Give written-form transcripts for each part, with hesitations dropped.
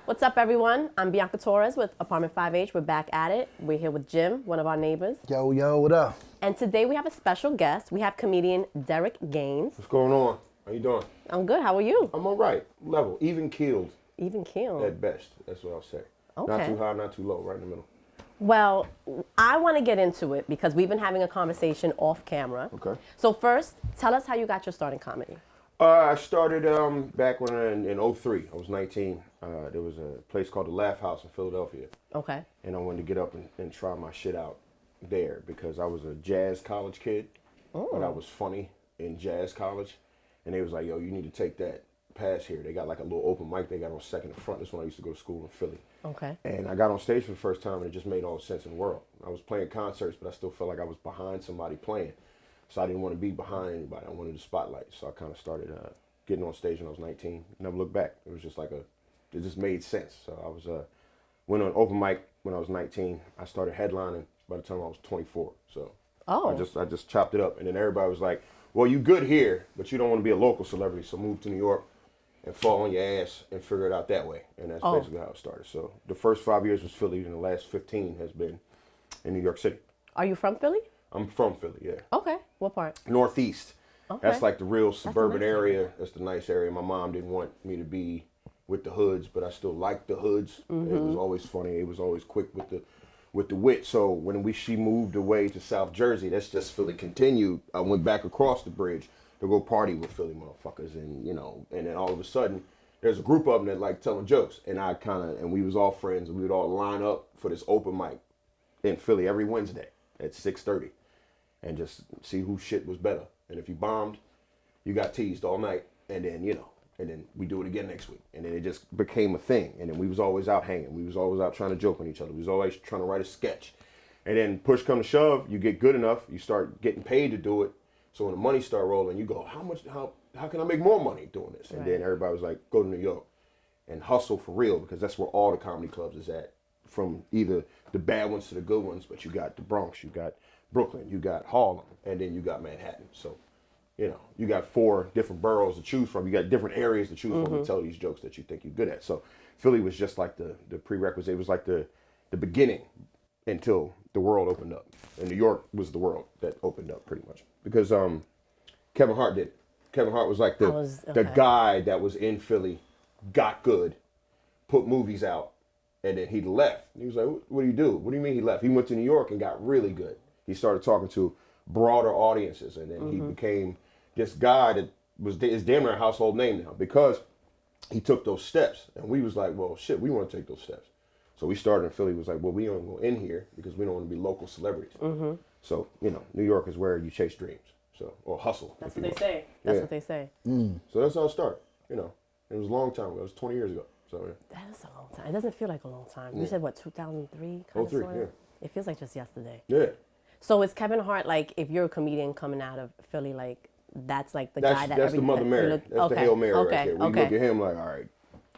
What's up, everyone? I'm Bianca Torres with Apartment 5H. We're back at it. We're here with Jim, one of our neighbors. Yo, what up? And today we have a special guest. We have comedian Derek Gaines. What's going on? How you doing? I'm good. How are you? I'm all right. Level. Even keeled. Even keeled. At best. That's what I'll say. Okay. Not too high, not too low. Right in the middle. Well, I want to get into it because we've been having a conversation off camera. Okay. So first, tell us how you got your start in comedy. I started back when in 03. I was 19. There was a place called the Laugh House in Philadelphia. Okay. And I wanted to get up and try my shit out there because I was a jazz college kid. But I was funny in jazz college. And they was like, yo, you need to take that pass here. They got like a little open mic they got on Second and Front. This when I used to go to school in Philly. Okay. And I got on stage for the first time and it just made all the sense in the world. I was playing concerts, but I still felt like I was behind somebody playing. So I didn't want to be behind anybody. I wanted the spotlight. So I kind of started getting on stage when I was 19. Never looked back. It was just like it just made sense. So I was went on open mic when I was 19. I started headlining by the time I was 24. So I just chopped it up. And then everybody was like, well, you good here, but you don't want to be a local celebrity. So move to New York and fall on your ass and figure it out that way. And that's basically how it started. So the first 5 years was Philly and the last 15 has been in New York City. Are you from Philly? I'm from Philly, yeah. Okay. What part? Northeast. Okay. That's like the real suburban nice area. That's the nice area. My mom didn't want me to be with the hoods, but I still liked the hoods. It was always funny. It was always quick with the wit. So when she moved away to South Jersey, that's just Philly continued. I went back across the bridge to go party with Philly motherfuckers, and and then all of a sudden there's a group of them that like telling jokes, and we was all friends, and we would all line up for this open mic in Philly every Wednesday at 6:30. And just see who shit was better. And if you bombed, you got teased all night. And then, and then we do it again next week. And then it just became a thing. And then we was always out hanging. We was always out trying to joke on each other. We was always trying to write a sketch. And then push come to shove, you get good enough, you start getting paid to do it. So when the money start rolling, you go, how can I make more money doing this? And then everybody was like, go to New York and hustle for real, because that's where all the comedy clubs is at. From either the bad ones to the good ones, but you got the Bronx, you got Brooklyn, you got Harlem, and then you got Manhattan. So, you got 4 different boroughs to choose from. You got different areas to choose from to tell these jokes that you think you're good at. So Philly was just like the prerequisite. It was like the beginning until the world opened up. And New York was the world that opened up pretty much. Because Kevin Hart did it. Kevin Hart was like the guy that was in Philly, got good, put movies out, and then he left. He was like, what do you do? What do you mean he left? He went to New York and got really good. He started talking to broader audiences, and then he became this guy that is damn near a household name now because he took those steps. And we was like, well, shit, we want to take those steps. So we started in Philly. Was like, well, we don't go in here because we don't want to be local celebrities. So, New York is where you chase dreams. So, or hustle. That's what they say. That's what they say. So that's how it started. It was a long time ago. It was 20 years ago. So yeah. That is a long time. It doesn't feel like a long time. You said, what, 2003? 03, yeah. It feels like just yesterday. Yeah. So is Kevin Hart, like, if you're a comedian coming out of Philly, like, that's like the guy that that's the Mother Mary. That's the Hail Mary right there. We look at him like, all right.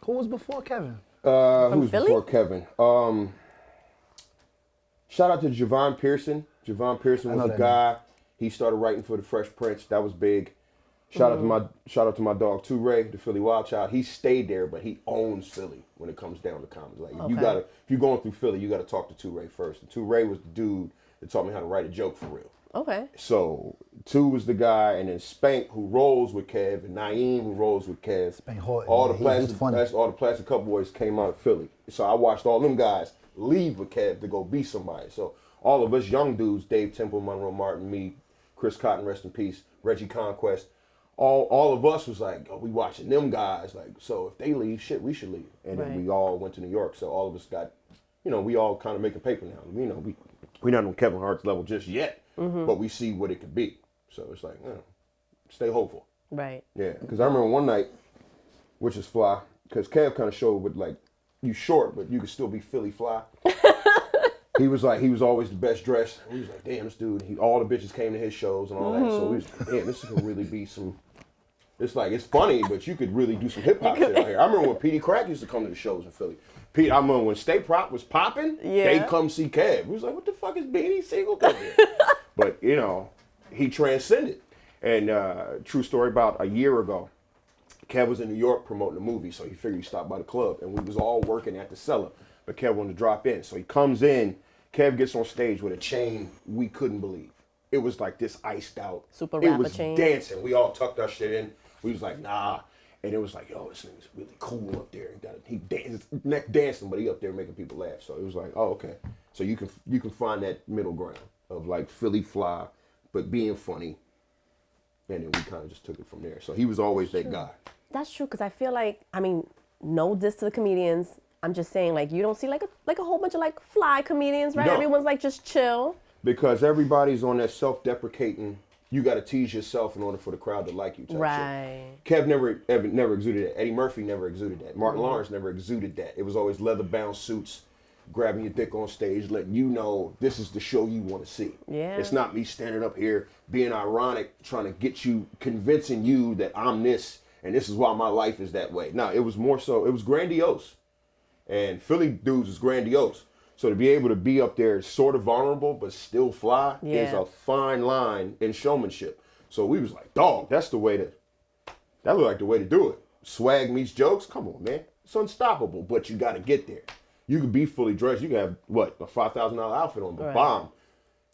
Who was before Kevin? Who was before Kevin? Shout out to Javon Pearson. Javon Pearson was a guy. He started writing for the Fresh Prince. That was big. Shout out to my dog Torres, the Philly Wild Child. He stayed there, but he owns Philly when it comes down to comedy. Like if you're going through Philly, you gotta talk to Torres first. And Torres was the dude that taught me how to write a joke for real. Okay. So was the guy, and then Spank, who rolls with Kev, and Naeem, who rolls with Kev. Spank Horton. All the Plastic Cup Boys came out of Philly. So I watched all them guys leave with Kev to go be somebody. So all of us young dudes, Dave Temple, Monroe Martin, me, Chris Cotton, rest in peace, Reggie Conquest, all of us was like, we watching them guys. Like, so if they leave, shit, we should leave. And then we all went to New York. So all of us got, we all kind of making paper now. We're not on Kevin Hart's level just yet, but we see what it could be. So it's like, stay hopeful. Right. Yeah, because I remember one night, which is fly, because Kev kind of showed with like, you short, but you could still be Philly fly. He was always the best dressed. We was like, damn, this dude, all the bitches came to his shows and all that. So we was like, damn, this could really be some, it's like, it's funny, but you could really do some hip hop shit out here. I remember when Petey Crack used to come to the shows in Philly. I remember when Stay Prop was popping, they'd come see Kev. We was like, what the fuck is Beanie Sigel doing here? But, he transcended. And true story, about a year ago, Kev was in New York promoting a movie, so he figured he'd stop by the club. And we was all working at the cellar, but Kev wanted to drop in. So he comes in, Kev gets on stage with a chain we couldn't believe. It was like this iced out. Super it rapper was chain. Dancing. We all tucked our shit in. We was like, nah. And it was like, yo, this nigga's really cool up there. He dances, neck dancing, but he up there making people laugh. So it was like, oh, okay. So you can find that middle ground of like Philly fly, but being funny. And then we kind of just took it from there. So he was always that guy. That's true, because I feel like, I mean, no diss to the comedians. I'm just saying, like, you don't see like a whole bunch of like fly comedians, right? No. Everyone's like just chill. Because everybody's on that self-deprecating, you got to tease yourself in order for the crowd to like you type Right. shit. Kev never exuded that. Eddie Murphy never exuded that. Martin Lawrence never exuded that. It was always leather-bound suits, grabbing your dick on stage, letting you know this is the show you want to see. Yeah. It's not me standing up here being ironic, trying to get you, convincing you that I'm this, and this is why my life is that way. No, it was more so, it was grandiose. And Philly dudes is grandiose. So to be able to be up there sort of vulnerable but still fly is a fine line in showmanship. So we was like, dog, that looked like the way to do it. Swag meets jokes, come on, man. It's unstoppable, but you got to get there. You could be fully dressed. You could have, what, a $5,000 outfit on, but Right. bomb.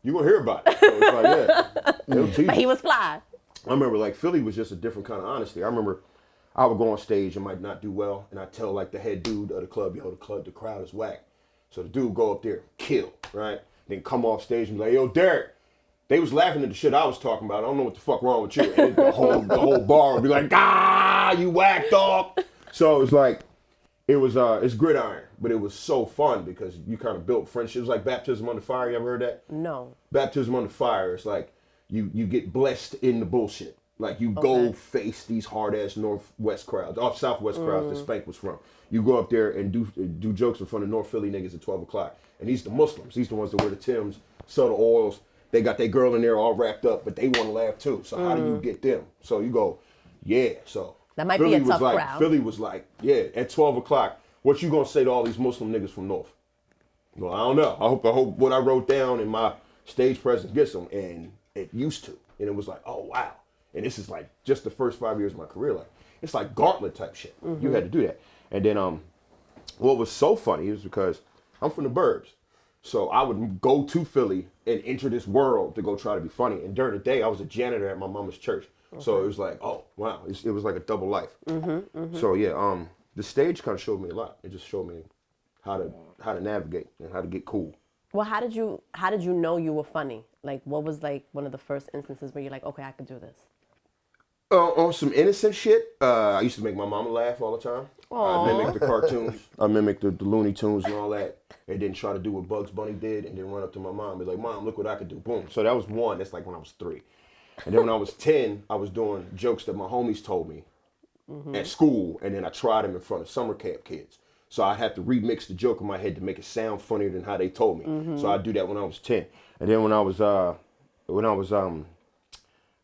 You're going to hear about it. So it's like, yeah. It'll teach But he you. was fly. I remember, like, Philly was just a different kind of honesty. I remember I would go on stage and might not do well, and I'd tell, like, the head dude of the club, yo, the crowd is whack. So the dude would go up there, kill, right? Then come off stage and be like, yo, Derek, they was laughing at the shit I was talking about. I don't know what the fuck wrong with you. And the whole bar would be like, ah, you whack dog. So it was like, it's gridiron, but it was so fun because you kind of built friendships. Like baptism under fire. You ever heard that? No. Baptism under fire. It's like you get blessed in the bullshit. Like you go face these hard ass Northwest crowds, off Southwest crowds that Spank was from. You go up there and do jokes in front of North Philly niggas at 12 o'clock. And these the Muslims. These the ones that wear the Timbs, sell the oils. They got their girl in there all wrapped up, but they want to laugh too. So how do you get them? So you go, yeah. So That might be a tough crowd. Philly was like, yeah, at 12 o'clock, what you gonna say to all these Muslim niggas from North? Well, I don't know. I hope what I wrote down in my stage presence gets them. And it used to. And it was like, oh, wow. And this is like just the first 5 years of my career. Like, it's like gauntlet type shit. You had to do that. And then what was so funny is because I'm from the burbs. So I would go to Philly and enter this world to go try to be funny. And during the day, I was a janitor at my mama's church. So it was like, oh, wow. It was like a double life. So yeah, the stage kind of showed me a lot. It just showed me how to navigate and how to get cool. Well, how did you know you were funny? Like, what was like one of the first instances where you're like, okay, I could do this? On some innocent shit, I used to make my mama laugh all the time. I mimicked the cartoons. I mimicked the Looney Tunes and all that. And then try to do what Bugs Bunny did and then run up to my mom and be like, Mom, look what I could do. Boom. So that was one. That's like when I was 3. And then when I was 10, I was doing jokes that my homies told me at school. And then I tried them in front of summer camp kids. So I had to remix the joke in my head to make it sound funnier than how they told me. So I do that when I was 10. And then when I was I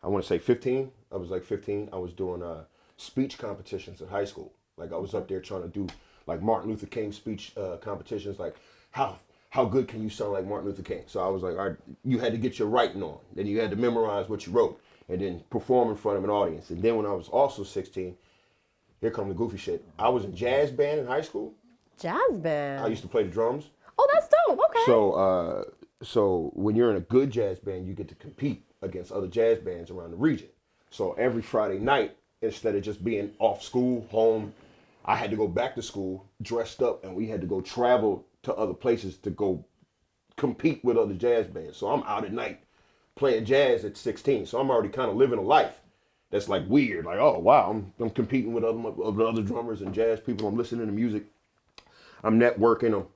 want to say 15, I was like 15, I was doing speech competitions in high school. Like I was up there trying to do like Martin Luther King speech competitions, like how good can you sound like Martin Luther King? So I was like, all right, you had to get your writing on. Then you had to memorize what you wrote and then perform in front of an audience. And then when I was also 16, here come the goofy shit. I was in jazz band in high school. Jazz band. I used to play the drums. Oh, that's dope. Okay. So when you're in a good jazz band, you get to compete against other jazz bands around the region. So every Friday night, instead of just being off school, home, I had to go back to school dressed up, and we had to go travel to other places to go compete with other jazz bands. So I'm out at night playing jazz at 16. So I'm already kind of living a life that's like weird. Like, oh, wow, I'm competing with other drummers and jazz people. I'm listening to music. I'm networking. I'm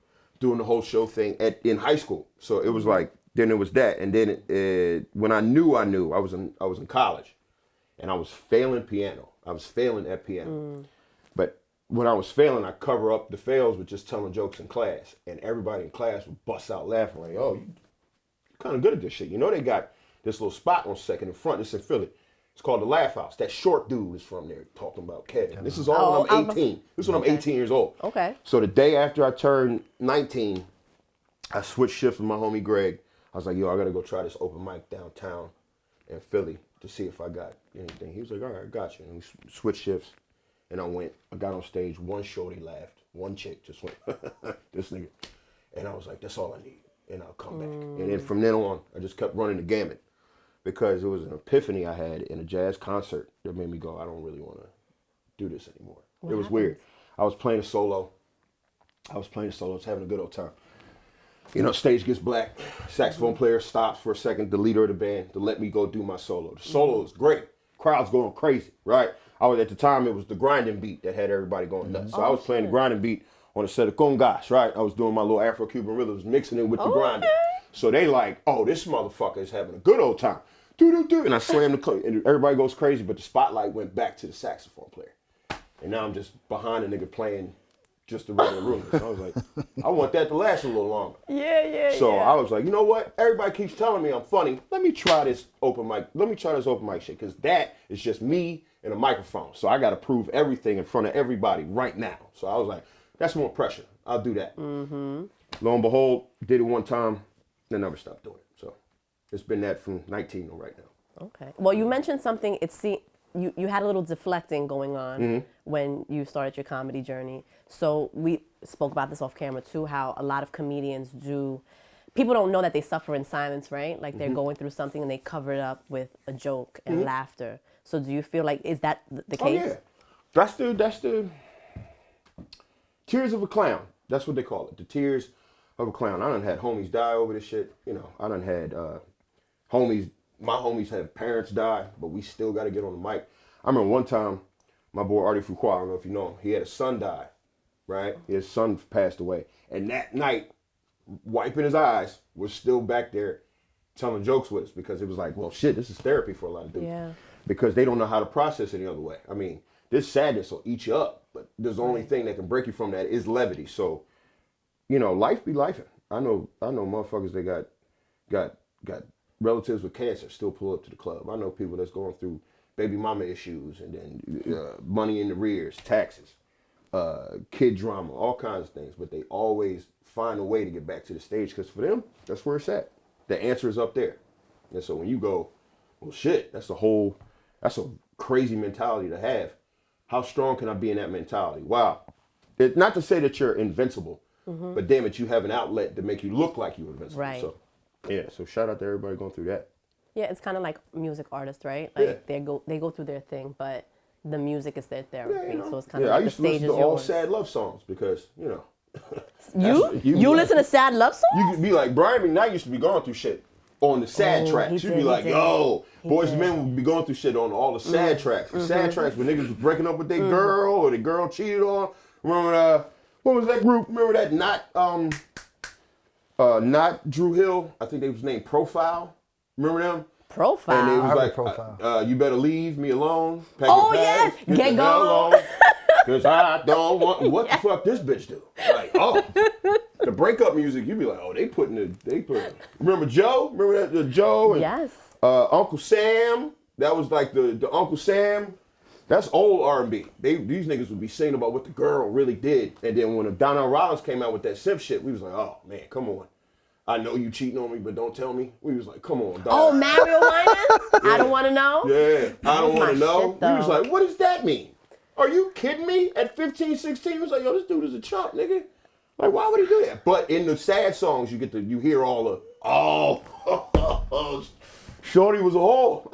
doing the whole show thing in high school. So it was like, then it was that. And then when I knew, I was in college and I was failing piano. I was failing at piano. But when I was failing, I cover up the fails with just telling jokes in class. And everybody in class would bust out laughing like, oh, you're kind of good at this shit. You know, they got this little spot on Second in front. It's in Philly. It's called the Laugh House. That short dude is from there talking about Kevin. This is all when I'm 18. This is when I'm 18 years old. Okay. So the day after I turned 19, I switched shifts with my homie Greg. I was like, yo, I got to go try this open mic downtown in Philly to see if I got anything. He was like, all right, I got you. And we switched shifts. And I got on stage, one shorty laughed, one chick just went, this nigga. And I was like, that's all I need, and I'll come back. And then from then on, I just kept running the gamut because it was an epiphany I had in a jazz concert that made me go, I don't really want to do this anymore. It was weird. I was playing a solo. I was having a good old time. You know, stage gets black, saxophone player stops for a second, the leader of the band, to let me go do my solo. The solo is great. Crowd's going crazy, right? At the time, it was the grinding beat that had everybody going nuts. So I was playing the grinding beat on a set of congas, right? I was doing my little Afro-Cuban rhythms, mixing it with the grinding. So they like, oh, this motherfucker is having a good old time. Do-do-do. And I slammed and everybody goes crazy, but the spotlight went back to the saxophone player. And now I'm just behind a nigga playing just the regular room. So I was like, I want that to last a little longer. So I was like, you know what? Everybody keeps telling me I'm funny. Let me try this open mic. Let me try this open mic shit. Because that is just me and a microphone. So I got to prove everything in front of everybody right now. So I was like, that's more pressure. I'll do that. Lo and behold, did it one time, then never stopped doing it. So it's been that from 19 to right now. Okay. Well, you mentioned something. You had a little deflecting going on when you started your comedy journey. So we spoke about this off camera too, how a lot of comedians do. People don't know that they suffer in silence, right? Like they're going through something and they cover it up with a joke and laughter. So do you feel like, is that the case? Oh, yeah. That's the tears of a clown. That's what they call it. The tears of a clown. I done had homies die over this shit. You know, I done had homies. My homies have parents die, but we still got to get on the mic. I remember one time, my boy Artie Fuqua, I don't know if you know him, he had a son die, right? His son passed away. And that night, wiping his eyes, was still back there telling jokes with us because it was like, well, shit, this is therapy for a lot of dudes. Yeah. Because they don't know how to process any other way. I mean, this sadness will eat you up, but there's the only thing that can break you from that is levity. So, you know, life be lifing. I know motherfuckers that got relatives with cancer still pull up to the club. I know people that's going through baby mama issues and then money in the rears, taxes, kid drama, all kinds of things. But they always find a way to get back to the stage because for them, that's where it's at. The answer is up there. And so when you go, well, shit, that's a crazy mentality to have. How strong can I be in that mentality? Wow. Not to say that you're invincible, but damn it, you have an outlet to make you look like you're invincible. Right. So, yeah, so shout out to everybody going through that. Yeah, it's kind of like music artists, right? Like they go through their thing, but the music is their therapy. Yeah, you know. So it's kind of like I used the to stage listen is to all yours. sad love songs because, you know. You listen to sad love songs? You could be like, Brian McKnight used to be going through shit on the sad tracks. You'd be like, yo, Boys and Men would be going through shit on all the sad tracks. The sad tracks when niggas was breaking up with their girl or the girl cheated on. Remember, what was that group? Remember that not Drew Hill? I think they was named Profile. Remember them? Profile. And they was like, Profile. you better leave me alone. Pack Oh, your bags, yes. Get the hell gone. on, Cause I don't want, what the fuck this bitch do? Like, oh, the breakup music, you be like, oh, they put, remember Joe? Remember that, the Joe? And, Yes. Uncle Sam, that was like the Uncle Sam. That's old R&B. These niggas would be singing about what the girl really did. And then when Donnell Rollins came out with that simp shit, we was like, oh man, come on. I know you cheating on me, but don't tell me. We was like, come on, dog. Oh, Mario Winans? I don't want to know? Yeah, I don't want to know. Shit, We was like, what does that mean? Are you kidding me? At 15, 16, he was like, yo, this dude is a chump, nigga. Like, why would he do that? But in the sad songs, you hear all the, Shorty was a whore.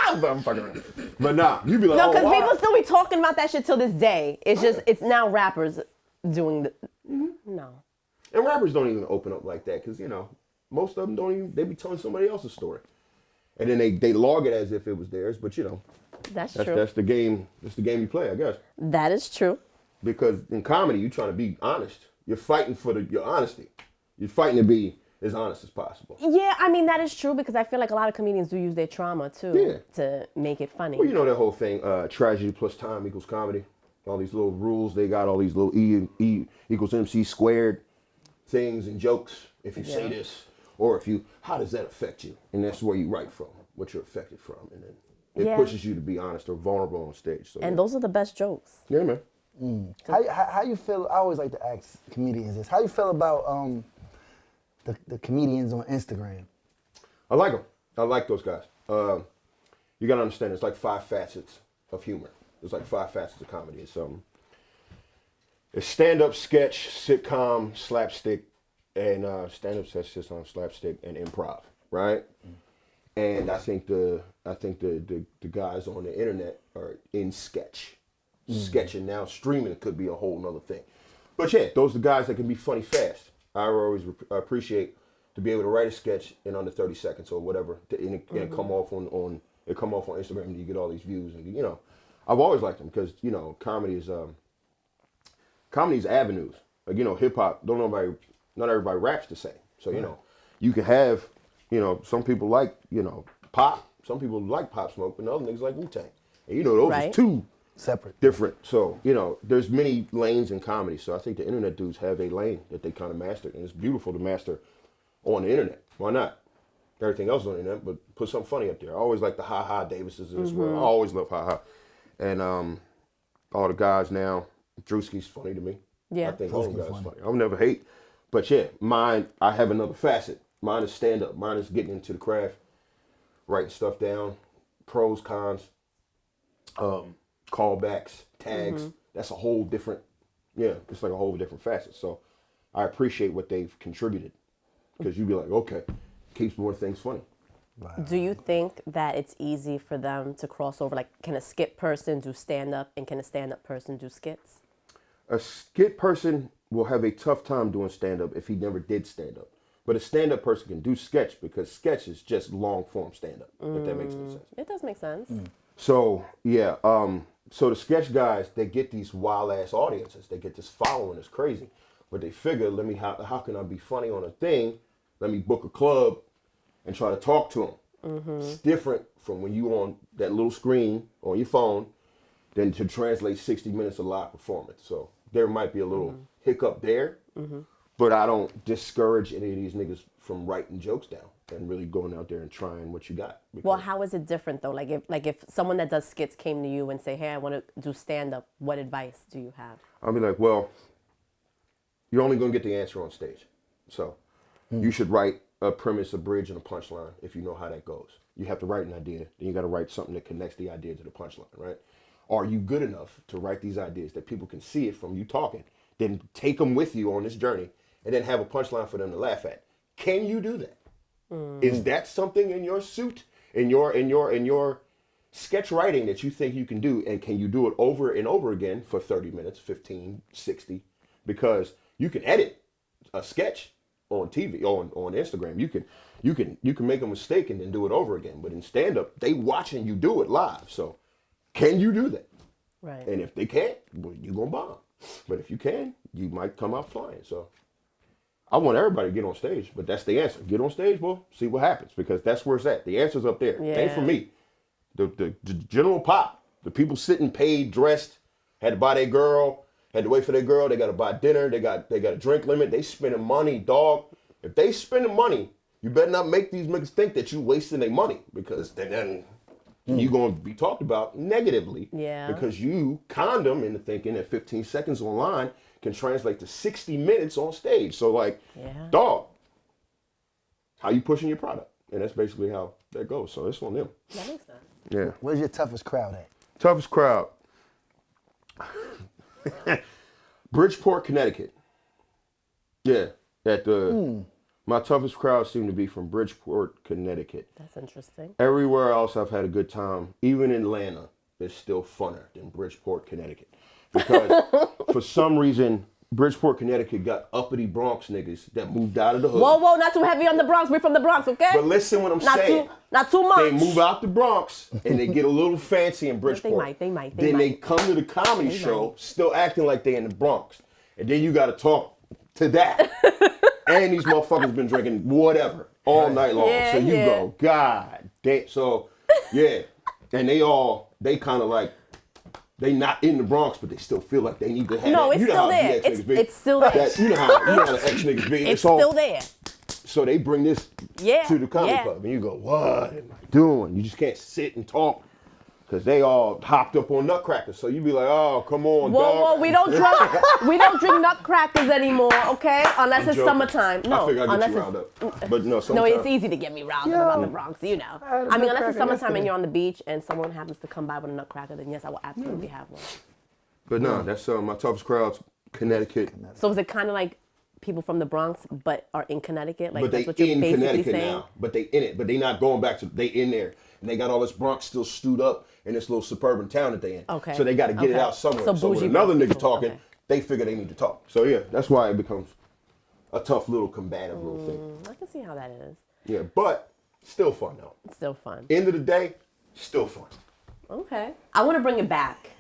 I'm fucking around. But nah, you be like, No, because why? people still be talking about that shit till this day. It's just, it's now rappers doing the, no. And rappers don't even open up like that because, you know, most of them don't even, they be telling somebody else's story. And then they log it as if it was theirs, but you know. That's true. That's the game you play, I guess. That is true. Because in comedy, you're trying to be honest. You're fighting for your honesty. You're fighting to be as honest as possible. Yeah, I mean, that is true because I feel like a lot of comedians do use their trauma too to make it funny. Well, you know that whole thing, tragedy plus time equals comedy. All these little rules they got, all these little E equals MC squared things and jokes. If you say this, or if you, how does that affect you? And that's where you write from, what you're affected from. And then it pushes you to be honest or vulnerable on stage. So, and those are the best jokes. Yeah, man. How you feel? I always like to ask comedians this. How you feel about the comedians on Instagram? I like them. I like those guys. You gotta understand, it's like 5 facets of humor. There's like 5 facets of comedy. It's stand-up, sketch, sitcom, slapstick, and stand-up, sketch, sitcom, slapstick, and improv, right? And I think the guys on the internet are in sketch. Sketching now, streaming could be a whole nother thing. But yeah, those are the guys that can be funny fast. I always appreciate to be able to write a sketch in under 30 seconds or whatever, and it come off on Instagram, and you get all these views, and you know, I've always liked them because you know, comedy's avenues. Like you know, hip hop, not everybody raps the same. So you know, you can have, you know, some people like, you know, pop, some people like Pop Smoke, but other niggas like Wu-Tang, and you know, those are two separate, different. So you know, there's many lanes in comedy. So I think the internet dudes have a lane that they kind of mastered, and it's beautiful to master on the internet. Why not? Everything else on the internet, but put something funny up there. I always like the Ha-Ha Davises in this world. I always love Ha-Ha. And all the guys now, Drewski's funny to me. Yeah. I think all the guys funny. I'll never hate. But yeah, mine, I have another facet. Mine is stand-up. Mine is getting into the craft, writing stuff down, pros, cons, callbacks, tags. That's a whole different, it's like a whole different facet. So I appreciate what they've contributed. Because you'd be like, okay, keeps more things funny. Wow. Do you think that it's easy for them to cross over? Like, can a skit person do stand-up, and can a stand-up person do skits? A skit person will have a tough time doing stand-up if he never did stand-up. But a stand-up person can do sketch because sketch is just long-form stand-up, if that makes any sense. It does make sense. So, yeah, so the sketch guys, they get these wild-ass audiences. They get this following that's crazy. But they figure, how can I be funny on a thing? Let me book a club and try to talk to them. It's different from when you on that little screen on your phone than to translate 60 minutes of live performance. So there might be a little hiccup there, but I don't discourage any of these niggas from writing jokes down and really going out there and trying what you got. Well, how is it different though? Like if someone that does skits came to you and say, hey, I want to do stand-up, what advice do you have? I'll be like, well, you're only going to get the answer on stage. So you should write a premise, a bridge, and a punchline if you know how that goes. You have to write an idea. Then you got to write something that connects the idea to the punchline, right? Are you good enough to write these ideas that people can see it from you talking? Then take them with you on this journey and then have a punchline for them to laugh at. Can you do that? Is that something in your suit, in your sketch writing that you think you can do? And can you do it over and over again for 30 minutes, 15, 60? Because you can edit a sketch on TV, on Instagram. You can make a mistake and then do it over again. But in stand-up, they watching you do it live. So can you do that? Right. And if they can't, well, you're going to bomb. But if you can, you might come out flying. So I want everybody to get on stage, but that's the answer. Get on stage, boy, see what happens, because that's where it's at. The answer's up there. It ain't for me. The general pop, the people sitting paid, dressed, had to buy their girl, had to wait for their girl, they got to buy dinner, they got a drink limit, they spending money, dog. If they spending money, you better not make these niggas think that you wasting their money, because then you're going to be talked about negatively. Yeah. Because you conned them into thinking that 15 seconds online can translate to 60 minutes on stage. So like, dog, how you pushing your product? And that's basically how that goes. So it's on them. That makes sense. Yeah. Where's your toughest crowd at? Toughest crowd. Bridgeport, Connecticut. Yeah. My toughest crowd seemed to be from Bridgeport, Connecticut. That's interesting. Everywhere else I've had a good time. Even Atlanta is still funner than Bridgeport, Connecticut. Because for some reason, Bridgeport, Connecticut got uppity Bronx niggas that moved out of the hood. Whoa, not too heavy on the Bronx. We're from the Bronx, okay? But listen what I'm saying. Not too much. They move out the Bronx and they get a little fancy in Bridgeport. They might. Then they come to the comedy show still acting like they in the Bronx. And then you got to talk to that. And these motherfuckers been drinking whatever all night long. So you go, God damn. So, yeah. And they kind of like, they not in the Bronx, but they still feel like they need to have No, it. it's You know still how there. the ex-niggas be. It's still there. You know how the ex-niggas be. It's still there. So they bring this to the comedy club. And you go, what am I doing? You just can't sit and talk Because they all hopped up on nutcrackers. So you'd be like, oh, come on, dog. Whoa, we don't drink nutcrackers anymore, okay? Unless it's joking. summertime. No, I figured I'd unless get you it's riled up. But no, no, sometimes. it's easy to get me riled up about the Bronx, you know. I mean, unless it's summertime and you're on the beach and someone happens to come by with a nutcracker, then yes, I will absolutely have one. But no, that's my toughest crowds, Connecticut. So is it kind of like people from the Bronx but are in Connecticut? Like But they that's what you're in basically Connecticut saying? now. But they in it. But they not going back to, they in there. And they got all this Bronx still stewed up in this little suburban town that they in. Okay. So they got to get it Okay. out somewhere. So So when bougie another Bronx nigga people, talking, okay. they figure they need to talk. So yeah, that's why it becomes a tough little combative little thing. I can see how that is. Yeah, but still fun though. It's still fun. End of the day, still fun. Okay. I want to bring it back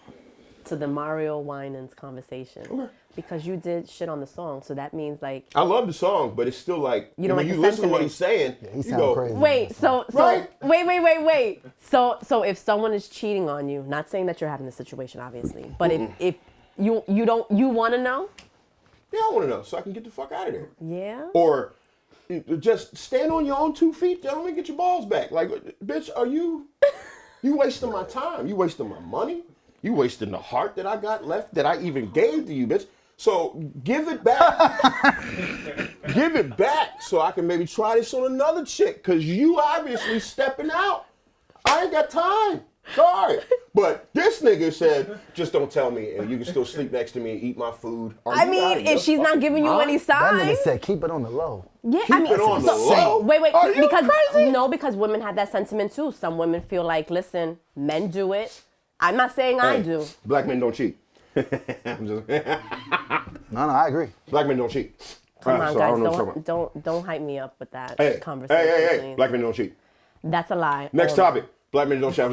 to the Mario Winans conversation. Okay. Because you did shit on the song, so that means like... I love the song, but it's still like, You don't when like you the listen to what sentiment. he's saying, He you sound go, crazy. Wait, so Right. wait. So if someone is cheating on you, not saying that you're having this situation, obviously, but if you want to know? yeah, I want to know so I can get the fuck out of there. Yeah. Or just stand on your own 2 feet, gentlemen, get your balls back. Like, bitch, are you wasting my time? You wasting my money? You wasting the heart that I got left that I even gave to you, bitch. So give it back. Give it back so I can maybe try this on another chick, because you obviously stepping out. I ain't got time. Sorry. But this nigga said, just don't tell me, and you can still sleep next to me and eat my food. Are I you out mean, of your if she's not fucking giving you mind? any That nigga signs... said keep it on the low. Yeah, Keep it on the low? Wait, Are you because crazy? no, because women have that sentiment too. Some women feel like, listen, men do it. I'm not saying I Hey, do. Black men don't cheat. I'm just, No, I agree. black men don't cheat. Come on, So I guys, don't know what you're talking about. don't hype me up with that Hey, conversation. hey. please. Black men don't cheat. That's a lie. Next topic. Black men don't cheat.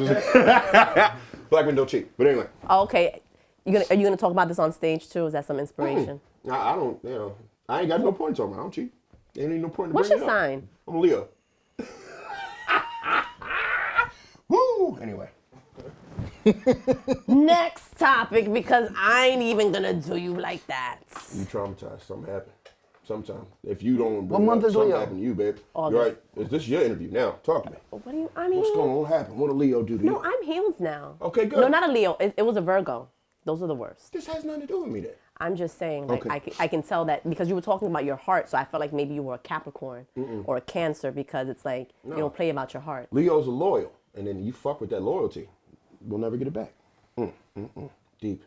Black men don't cheat. But anyway. Oh, okay, are you gonna talk about this on stage too? Is that some inspiration? I don't, I ain't got no point talking about. I don't cheat. Ain't no point to What's bring your it up. sign? I'm a Leo. Woo! Anyway. Next topic, because I ain't even gonna do you like that. You traumatized. Something happened. Sometime. If you don't What bring month it up, is something Leo? happened to you, babe. August. You're right. Is this your interview now? Talk to me. What do you? I mean, What's going on? What happened? What did Leo do to you? no, I'm healed now. Okay, good. No, not a Leo. It was a Virgo. Those are the worst. This has nothing to do with me then. I'm just saying, like, Okay. I can tell that because you were talking about your heart, so I felt like maybe you were a Capricorn or a Cancer because it's like you don't play about your heart. Leos are loyal, and then you fuck with that loyalty, we'll never get it back. Deep.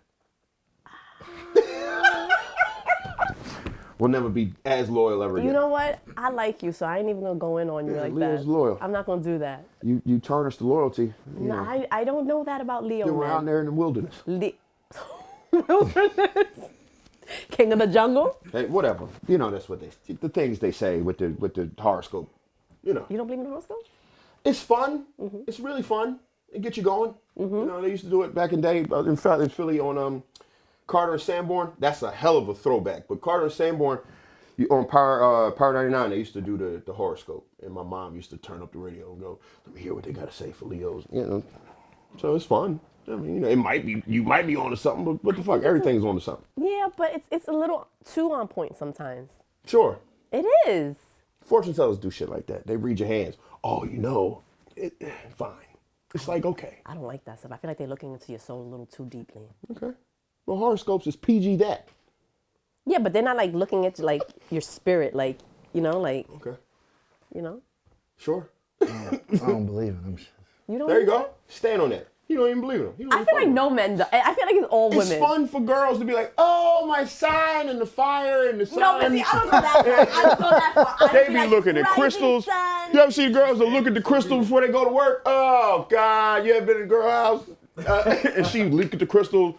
We'll never be as loyal ever again. You know what? I like you, so I ain't even gonna go in on you like Leo's that. loyal. I'm not gonna do that. You tarnish the loyalty. You No, know, I don't know that about Leo. you were out Man. there in the wilderness. Wilderness. King of the jungle. Hey, whatever. You know that's what the things they say with the horoscope. You know, You don't believe in horoscopes? it's fun. It's really fun. It gets you going. You know, they used to do it back in the day in Philly on Carter and Sanborn. That's a hell of a throwback. But Carter and Sanborn, on Power 99, they used to do the horoscope, and my mom used to turn up the radio and go, "Let me hear what they got to say for Leos." You know, so it's fun. I mean, you know, you might be onto something, but what the fuck? Everything's onto something. Yeah, but it's a little too on point sometimes. Sure. It is. Fortune tellers do shit like that. They read your hands. Oh, you know, fine. It's like, okay. I don't like that stuff. I feel like they're looking into your soul a little too deeply. Okay. Well, horoscopes is PG that. Yeah, but they're not like looking at like your spirit, like like Okay. Sure. I don't believe in them shit. You don't. There you go. Stand on that. You don't even believe in them. You don't I even feel fuck like with no them. men. I feel like it's all It's women. fun for girls to be like, oh, my sign and the fire and the sun. No, but see, I don't go that far. I don't go that far. I They feel be like looking at rising crystals. sun. You ever see girls that look at the crystal before they go to work? Oh, God, you ever been in a girl house? And she look at the crystal.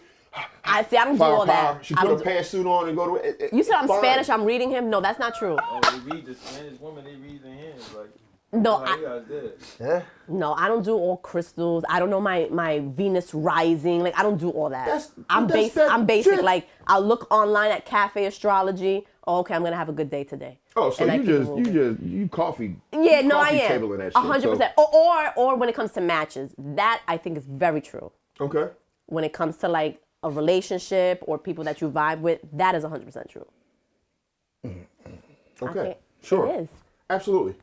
I see. I don't do all that. She I put don't a do- pantsuit on and go to it. You said I'm Fine. Spanish. I'm reading him. No, that's not true. Oh, they read the Spanish woman, they read their hands like. No, Like, you guys did. Yeah? No, I don't do all crystals. I don't know my Venus rising. Like I don't do all that. I'm that's that I'm basic. shit. Like I'll look online at cafe astrology. Oh, okay, I'm gonna have a good day today. Oh, so And I you keep it just moving. you coffee. Yeah, you no, I coffee am. Table and that shit, 100%. Or when it comes to matches, that I think is very true. So. Okay. When it comes to like a relationship or people that you vibe with, that is 100% true. Okay. can't- Sure. It is. Absolutely.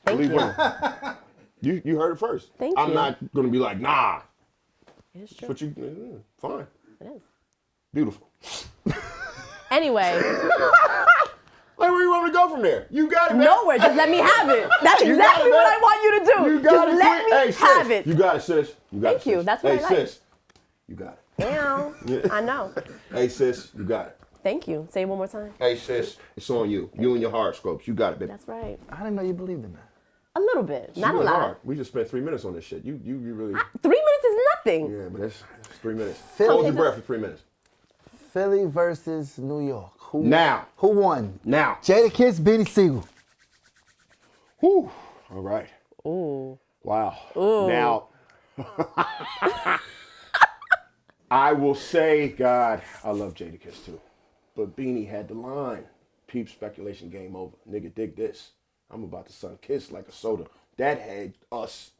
Thank Believe you. women. You heard it first. Thank I'm you. not gonna be like, nah. It is That's true. what you fine. It is. Beautiful. Anyway, Like, where you want me to go from there? You got it, man. nowhere. Just let me have it. That's You got exactly it, what man. I want you to do. You got Just it, let queen. me Hey, sis. have it. You got it, sis. You got Thank it, you. sis. That's what hey, I like. sis. You got it. Damn. I know. Hey, sis. You got it. Thank you. Say it one more time. Hey, sis. It's on you. You and your horoscopes. You got it, baby. That's right. I didn't know you believed in that. A little bit. Not You a went lot. hard. We just spent 3 minutes on this shit. You really. 3 minutes is nothing. Yeah, but it's 3 minutes. Phil- Hold your breath for 3 minutes. Philly versus New York. Who Now. Who won? Now. Jadakiss, Beanie Sigel. Whew. All right. Ooh. Wow. Now, I will say, God, I love Jadakiss too. But Beanie had the line. Peep speculation, game over. Nigga, dig this. I'm about to sun kiss like a soda. That had us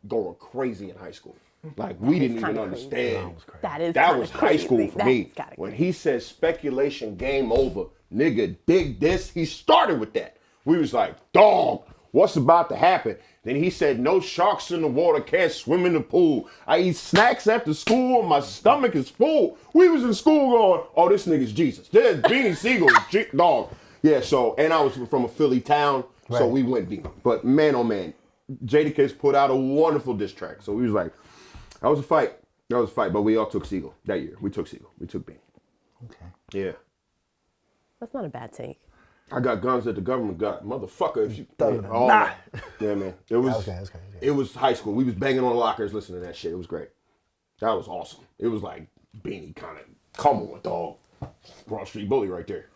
going crazy in high school. Like, we didn't even kinda understand. That Was kinda high crazy. school for That me. is kinda When crazy. he said speculation, game over. Nigga, dig this. He started with that. We was like, dog, what's about to happen? Then he said, no sharks in the water, can't swim in the pool. I eat snacks after school, my stomach is full. We was in school going, oh, this nigga's Jesus. There's Beanie Sigel, dog. Yeah, so, and I was from a Philly town, so Right. we went deep. But man, oh man, Jadakiss put out a wonderful diss track. So we was like, that was a fight. That was a fight, but we all took Seigel that year. We took Seigel. We took Beanie. Okay. Yeah. That's not a bad take. I got guns that the government got. Motherfucker, if you... Thug it. Oh, Nah. yeah, man. It was, Okay. it was high school. We was banging on lockers listening to that shit. It was great. That was awesome. It was like Beanie kind of, come on, dog. Broad Street Bully right there.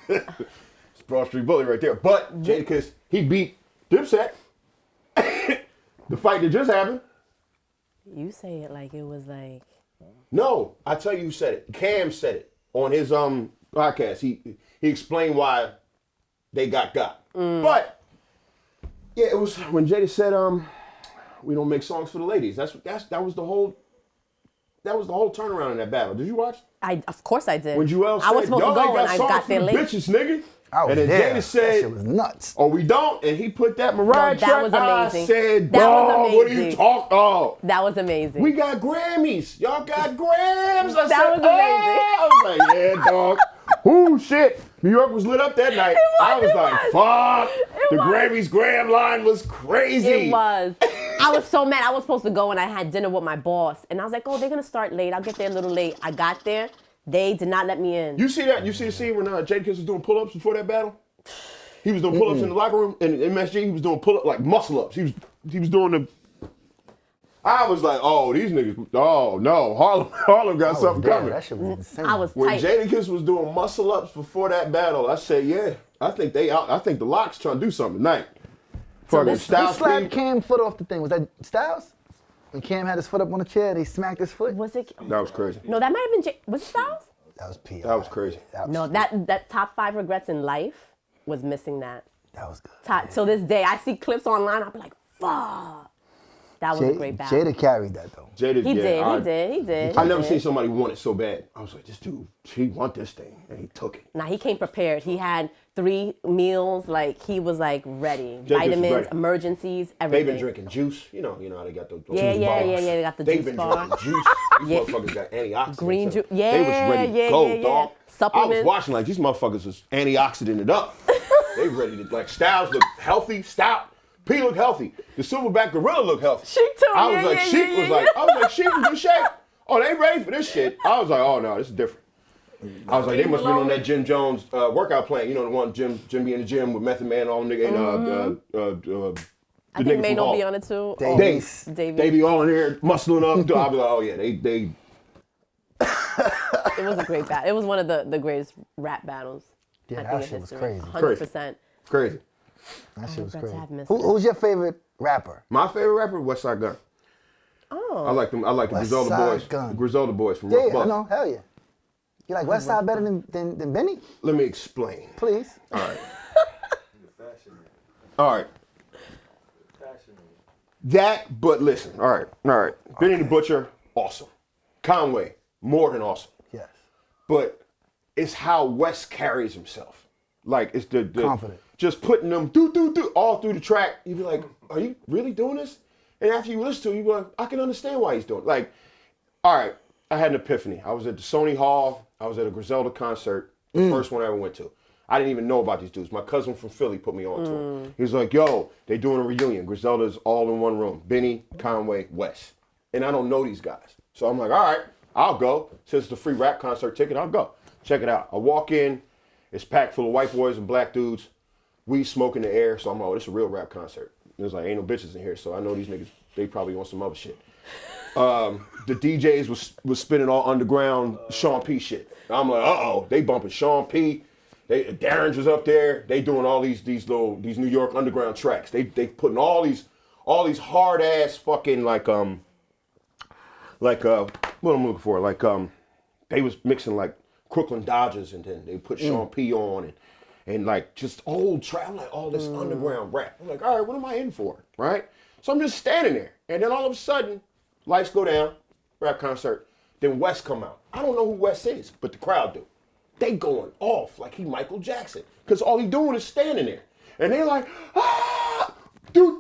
It's Broad Street Bully right there. But Jadakiss, he beat Dipset. The fight that just happened. You say it like it was like. No, I tell you who said it. Cam said it on his podcast. He explained why they got. But yeah, it was when Jada said we don't make songs for the ladies. That was the whole turnaround in that battle. Did you watch? Of course I did. When Joel said, I was supposed to y'all go ain't and got I songs got for there the late. bitches, nigga. I was And then there. Jada That said, shit was nuts. oh, we don't? And he put that Mariah No, that track. was amazing. I said, That was dog, what are you amazing. talking? Oh. That was amazing. We got Grammys. Y'all got Grams. I That said, was amazing. I was like, yeah, dog. Ooh, shit. New York was lit up that night. I was like, fuck. The was. Grammys Gram line was crazy. It was. I was so mad. I was supposed to go and I had dinner with my boss. And I was like, oh, they're going to start late. I'll get there a little late. I got there. They did not let me in. You see that? You see the scene when Jadakiss was doing pull-ups before that battle? He was doing pull-ups in the locker room, and in MSG, he was doing pull-ups, like muscle-ups. He was doing the... I was like, oh, these niggas, oh, no, Harlem got something Damn, coming. that shit was insane. I was When tight. Jadakiss was doing muscle-ups before that battle, I said, yeah, I think the Locks trying to do something tonight. Fucking this- Who Styles slapped P. Cam foot off the thing? Was that Styles? When Cam had his foot up on the chair and he smacked his foot? Was it? That was crazy. No, that might have been. Was it Styles? That was P. That was crazy. No, that top 5 regrets in life was missing that. That was good. Till this day, I see clips online. I'll be like, fuck. That was a great battle. Jada carried that though. Jada, He yeah, did. I never seen somebody want it so bad. I was like, this dude, he want this thing, and he took it. Now he came prepared. He had 3 meals. Like he was like ready. was Vitamins, ready. emergencies, They've everything. been drinking juice. You know how they got those Yeah, juice yeah, bars. yeah, yeah, they got the They've juice been bar. drinking juice. These Yeah. motherfuckers got antioxidants. Green in juice. them. They was ready to go, dog. I was Supplements. watching like these motherfuckers was antioxidanted up. They ready to, like, Styles look healthy, stout. P look healthy. The silverback gorilla look healthy. Sheik too. I was Yeah, like, yeah, Sheik yeah, was yeah. like, I was like, Sheik in good shape. Oh, they ready for this shit. I was like, oh no, this is different. I was like, they must have been on that Jim Jones workout plan. You know, the one Jim be in the gym with Method Man, all nigga, and I think Mano be on it too. Davies. Davies. They be all in here muscling up. I'll be like, oh yeah, they. It was a great battle. It was one of the greatest rap battles. Yeah, I that think in shit was history. crazy. 100%. Crazy. That shit was regret to crazy. have missed Who, it. who's your favorite rapper? My favorite rapper, Westside Gunn. Oh. I like them. I like the Griselda Westside boys. Gunn. The Griselda boys from Yeah, Rough yeah, I Buck. know. Hell yeah. You like Westside better than Benny? Let me explain. Please. All right. Fashion. All right. Fashion. That, but listen. All right. Benny the Butcher, awesome. Conway, more than awesome. Yes. But it's how Wes carries himself. Like, it's the Confident. Just putting them do all through the track. You'd be like, are you really doing this? And after you listen to it, you go, I can understand why he's doing it. Like, all right, I had an epiphany. I was at the Sony Hall. I was at a Griselda concert, the first one I ever went to. I didn't even know about these dudes. My cousin from Philly put me on to them. He was like, yo, they doing a reunion. Griselda's all in one room. Benny, Conway, Wes. And I don't know these guys. So I'm like, all right, I'll go. Since it's a free rap concert ticket, I'll go. Check it out. I walk in. It's packed full of white boys and black dudes. Weed smoke in the air. So I'm like, oh, this is a real rap concert. There's like, ain't no bitches in here. So I know these niggas, they probably want some other shit. The DJs was spinning all underground Sean P shit. I'm like, uh-oh, they bumping Sean P. Darren's was up there. They doing all these New York underground tracks. They putting all these hard ass fucking what I'm looking for, they was mixing like Crooklyn Dodgers, and then they put Sean P on and like just old trap. I'm like, all this underground rap. I'm like, all right, what am I in for, right? So I'm just standing there, and then all of a sudden, lights go down, rap concert. Then Wes come out. I don't know who Wes is, but the crowd do. They going off like he Michael Jackson, because all he doing is standing there, and they like, do,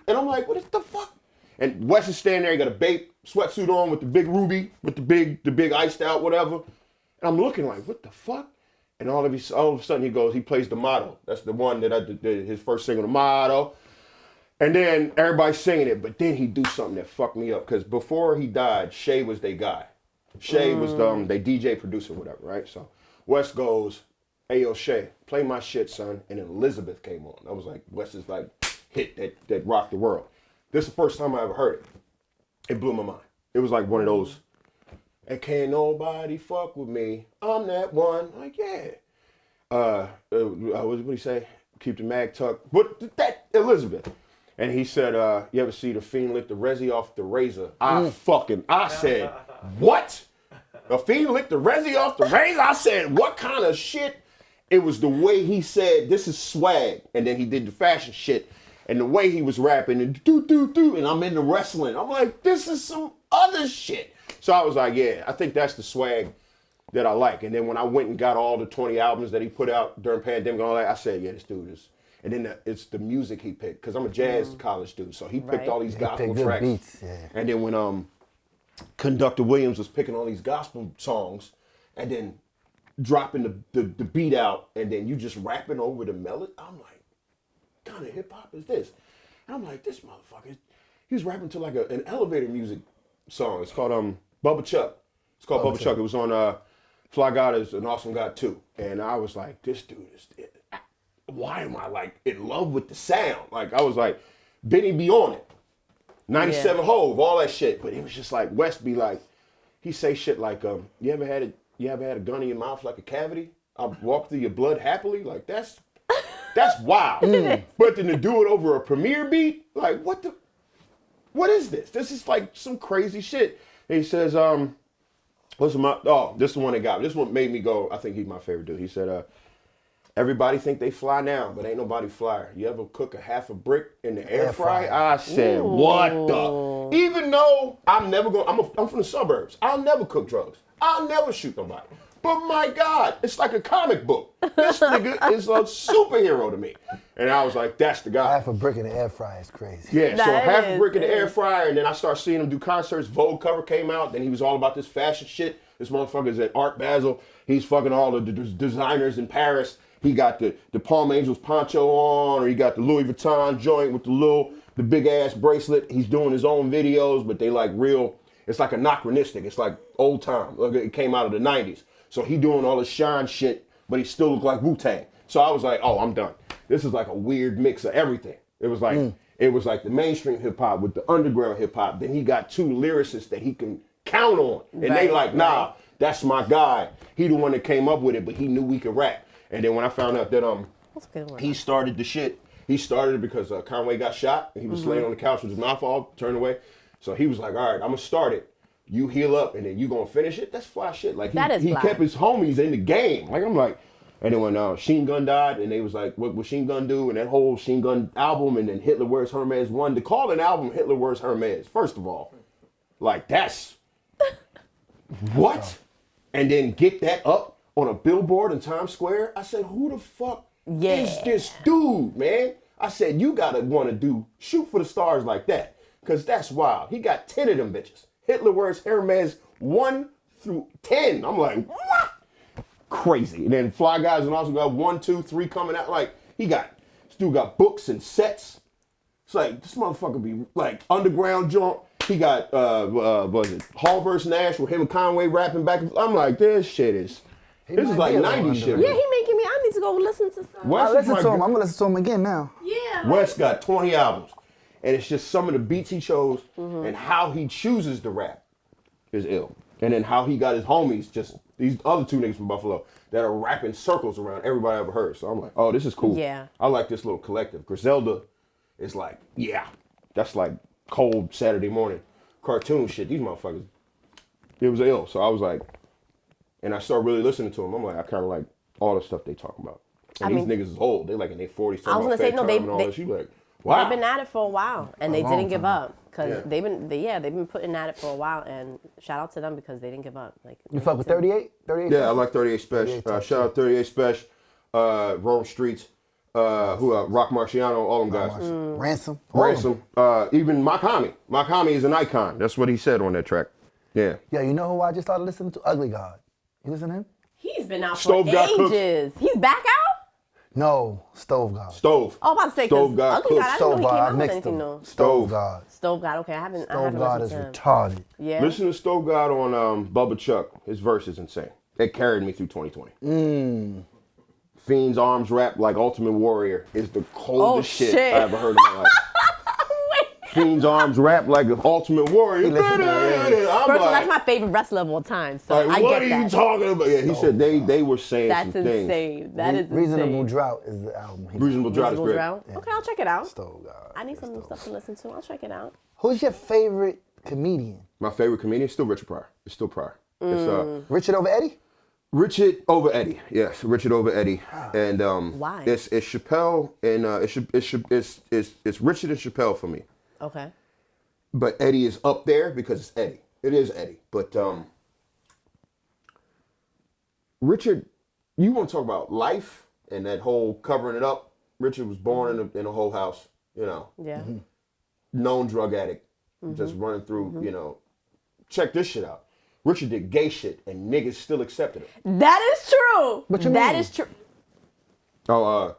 and I'm like, what is the fuck? And Wes is standing there. He got a bait sweatsuit on with the big ruby, with the big iced out whatever. And I'm looking like, what the fuck? And all of a sudden he plays the motto. That's the one that I did his first single, the motto. And then everybody's singing it, but then he do something that fucked me up, because before he died, Shay was their guy. Shay was they DJ producer, whatever, right? So Wes goes, hey yo Shay, play my shit, son. And then Elizabeth came on. I was like, Wes's like hit that rocked the world. This is the first time I ever heard it. It blew my mind. It was like one of those, and can't nobody fuck with me. I'm that one. Like, yeah. What did he say? Keep the mag tucked. But that Elizabeth. And he said, you ever see the fiend lick the resi off the razor? I said, what? The fiend lick the resi off the razor? I said, what kind of shit? It was the way he said, this is swag. And then he did the fashion shit. And the way he was rapping, and and I'm into wrestling. I'm like, this is some other shit. So I was like, yeah, I think that's the swag that I like. And then when I went and got all the 20 albums that he put out during pandemic and all that, I said, yeah, this dude is. And then it's the music he picked, because I'm a jazz college dude. So he picked all these gospel tracks. Beats, yeah. And then when Conductor Williams was picking all these gospel songs and then dropping the beat out, and then you just rapping over the melody, I'm like, what kind of hip hop is this? And I'm like, this motherfucker, he was rapping to like an elevator music song. It's called Bubba Chuck. It's called Bubba Chuck. It was on Fly God is an Awesome God 2. And I was like, this dude is, why am I like in love with the sound? Like I was like, Benny be on it. 97 Hove, all that shit. But it was just like, West be like, he say shit like, you ever had a gun in your mouth like a cavity? I walk through your blood happily? Like that's wild. But then to do it over a premiere beat, like what is this? This is like some crazy shit. And he says, this is the one that got me. This one made me go, I think he's my favorite dude. He said, everybody think they fly now, but ain't nobody flyer. You ever cook a half a brick in the air fryer? I said, what the? Even though I'm from the suburbs. I'll never cook drugs. I'll never shoot nobody. But my God, it's like a comic book. This nigga is a superhero to me. And I was like, that's the guy. Half a brick in the air fryer is crazy. Yeah, so half a brick in the air fryer, and then I started seeing him do concerts. Vogue cover came out, then he was all about this fashion shit. This motherfucker's at Art Basel. He's fucking all the designers in Paris. He got the Palm Angels poncho on, or he got the Louis Vuitton joint with the big ass bracelet. He's doing his own videos, but they like real, it's like anachronistic. It's like old time. Like it came out of the 90s. So he doing all this shine shit, but he still look like Wu-Tang. So I was like, oh, I'm done. This is like a weird mix of everything. It was like the mainstream hip hop with the underground hip hop. Then he got two lyricists that he can count on. And they like, nah, that's my guy. He the one that came up with it, but he knew we could rap. And then when I found out that he started the shit, he started it because Conway got shot and he was laying on the couch with his mouth all turned away. So he was like, all right, I'm gonna start it. You heal up and then you gonna finish it? That's fly shit. Like he kept his homies in the game. Like I'm like, and then when Sheen Gun died and they was like, what would Sheen Gun do? And that whole Sheen Gun album, and then Hitler Wears Hermes 1. To call an album Hitler Wears Hermes, first of all, like that's what? And then get that up on a billboard in Times Square. I said, who the fuck is this dude, man? I said, you gotta wanna shoot for the stars like that. Cause that's wild. He got 10 of them bitches. Hitler wears Hermes 1 through 10. I'm like, what? Crazy. And then Fly Guys and also got 1, 2, 3 coming out. Like, this dude got books and sets. It's like, this motherfucker be like underground joint. He got, was it Hall vs. Nash with him and Conway rapping back and forth. I'm like, this is like 90s shit. Yeah, he making me, I need to go listen to stuff. West I listen to him. I'm gonna listen to him again now. Yeah. West got 20 albums. And it's just some of the beats he chose and how he chooses to rap is ill. And then how he got his homies, just these other 2 niggas from Buffalo, that are rapping circles around everybody I ever heard. So I'm like, oh, this is cool. Yeah. I like this little collective. Griselda is like, yeah, that's like cold Saturday morning cartoon shit. These motherfuckers, it was ill. So I was like, and I started really listening to them. I'm like, I kind of like all the stuff they talking about. And these niggas is old. They like in their 40s. I was gonna say, no, and all this. You like, wow. They've been at it for a while, and they didn't give up because Yeah. they've been putting at it for a while. And shout out to them because they didn't give up. Like You fuck with 38? 38? Yeah, I like 38 Special. Shout out 38 Special, Rome Streets, Rock Marciano, all them guys. Ransom. All of them. Ransom, even Makami. Makami is an icon. That's what he said on that track. Yeah. Yeah, you know who I just started listening to? Ugly God. You listen to him? he's been out Stove for got cooked. ages. He's back out. No, Stove God. Stove. Oh, I'm about to say Stove because God Ugly cooked. God. I didn't Stove know he God, came I out with mixed anything them. new. Stove God. Stove God. Okay, I haven't Stove God is listened to him. retarded. Yeah. Listen to Stove God on Bubba Chuck. His verse is insane. It carried me through 2020. Fiend's Arms Rap like Ultimate Warrior is the coldest shit I ever heard in my life. Fiend's Arms Rap like the Ultimate Warrior. listen to it. I'm First of all, like, that's my favorite wrestler of all time. So like, I what get are that. you talking about? Yeah, he said they were saying That's some things. insane. That is Reasonable insane. Drought is the album. Reasonable Drought is Reasonable great. Drought? Okay, I'll check it out. Stove God. I need some new stuff to listen to. I'll check it out. Who's your favorite comedian? My favorite comedian is still Richard Pryor. It's still Pryor. It's Richard over Eddie? Richard over Eddie. Yes, Richard over Eddie. And Why? It's Chappelle and it's Richard and Chappelle for me. Okay. But Eddie is up there because it's Eddie. It is Eddie. But Richard, you want to talk about life and that whole covering it up? Richard was born in a whole house, you know, Yeah. known drug addict, just running through, you know. Check this shit out. Richard did gay shit and niggas still accepted him. That is true. What you That mean? is true. Oh,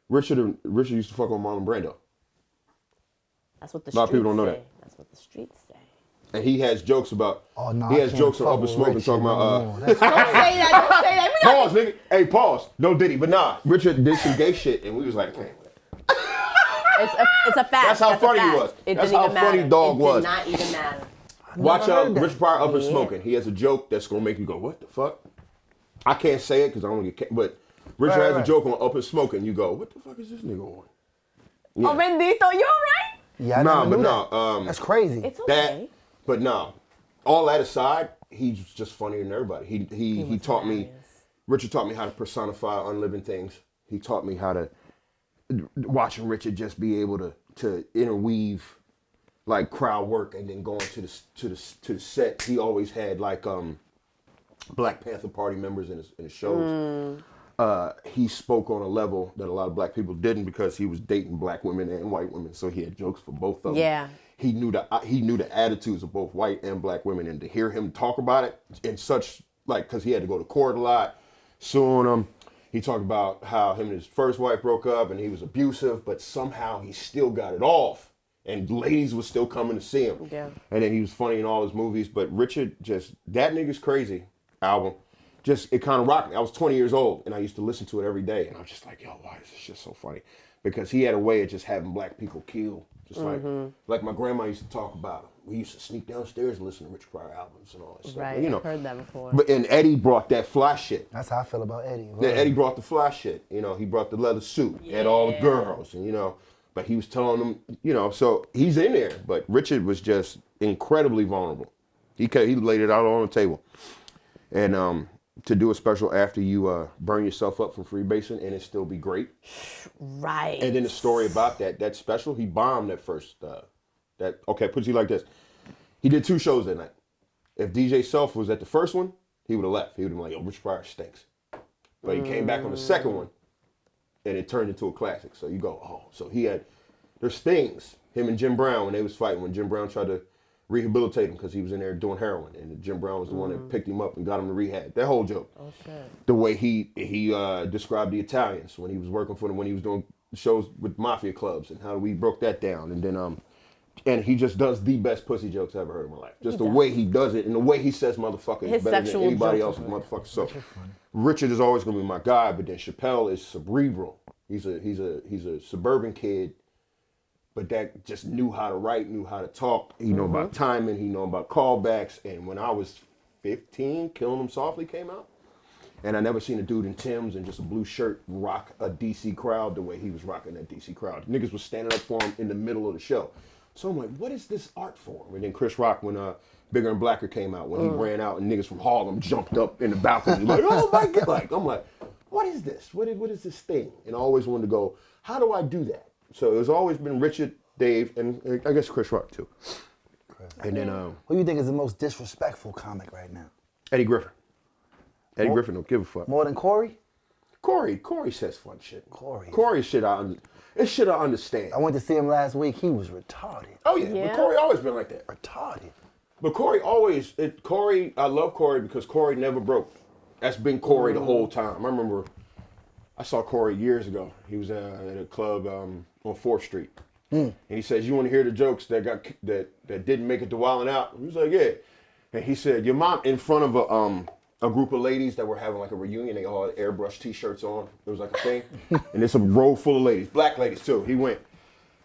Richard used to fuck on Marlon Brando. That's what the A lot of streets people don't know say. that. That's what the streets say. And he has jokes about, Oh, no, he I has can't jokes on fuck Up and with Smoking Richard talking no about, more. That's- Don't say that. Don't say that. We got pause, nigga. Hey, pause. No Diddy, but nah. Richard did some gay shit, and we was like, man. It's a fact. That's how a funny he fact. was. It That's didn't how even funny matter. Dog it was. Did not even matter. Watch heard that. Richard Pryor Up and Yeah. Smoking. He has a joke that's gonna make you go, what the fuck? I can't say it because I don't get, but Richard has a Right. joke on Up and Smoking. You go, what the fuck is this nigga on? Yeah. Oh, Bendito, you alright? Yeah, I Nah, never but knew nah. that. That's crazy. It's That, okay. but no. All that aside, he's just funnier than everybody. He was taught me. hilarious. Richard taught me how to personify unliving things. He taught me how to watching Richard just be able to interweave like crowd work and then going to the set. He always had like Black Panther Party members in his shows. He spoke on a level that a lot of black people didn't because he was dating black women and white women, so he had jokes for both of them. Yeah. He knew the attitudes of both white and black women, and to hear him talk about it in such like, because he had to go to court a lot, suing them. He talked about how him and his first wife broke up and he was abusive, but somehow he still got it off, and ladies were still coming to see him. Yeah. And then he was funny in all his movies. But Richard, just That Nigga's Crazy album, just it kind of rocked me. I was 20 years old and I used to listen to it every day, and I was just like, yo, why is this shit so funny? Because he had a way of just having black people killed. Just like my grandma used to talk about him. We used to sneak downstairs and listen to Richard Pryor albums and all that stuff. Right. You know, I've heard that before. but and Eddie brought that fly shit. That's how I feel about Eddie. Yeah, Eddie brought the fly shit. You know, he brought the leather suit. He had all the girls, and you know, but he was telling them, you know, so he's in there. But Richard was just incredibly vulnerable. He laid it out on the table, and to do a special after you burn yourself up from freebasing and it still be great. Right. And then the story about that special, he bombed that first. Okay, put it like this: he did 2 shows that night. If DJ Self was at the first one, he would have left. He would have been like, "Yo, Richard Pryor stinks." But he came back on the second one, and it turned into a classic. So you go, oh, so there's things, him and Jim Brown, when they was fighting, when Jim Brown tried to rehabilitate him because he was in there doing heroin, and Jim Brown was the one that picked him up and got him to rehab. That whole joke. Oh shit. The way he described the Italians when he was working for them, when he was doing shows with mafia clubs, and how we broke that down. And then and he just does the best pussy jokes I ever heard in my life. Just the way he does it and the way he says motherfucker is better than anybody else's motherfucker. So Richard is always gonna be my guy, but then Chapelle is cerebral. He's a suburban kid, but that just knew how to write, knew how to talk. He know about timing, he know about callbacks. And when I was 15, Killing Them Softly came out. And I never seen a dude in Tim's and just a blue shirt rock a DC crowd the way he was rocking that DC crowd. Niggas was standing up for him in the middle of the show. So I'm like, what is this art form? And then Chris Rock, when Bigger and Blacker came out, when he ran out and niggas from Harlem jumped up in the balcony, like, oh my God. Like, I'm like, what is this? What is this thing? And I always wanted to go, how do I do that? So it's always been Richard, Dave, and I guess Chris Rock too. And then Who do you think is the most disrespectful comic right now? Eddie Griffin. Eddie Griffin don't give a fuck. More than Corey? Corey says fun shit. Corey shit it's shit I understand. I went to see him last week. He was retarded. Oh yeah, but Corey always been like that. Retarded. But Corey always, I love Corey because Corey never broke. That's been Corey the whole time. I remember I saw Corey years ago. He was at a club on 4th Street. And he says, you want to hear the jokes that didn't make it to Wildin' Out? He was like, yeah. And he said, your mom, in front of a group of ladies that were having like a reunion, they all had airbrush t-shirts on. It was like a thing. And there's a row full of ladies, black ladies too. He went,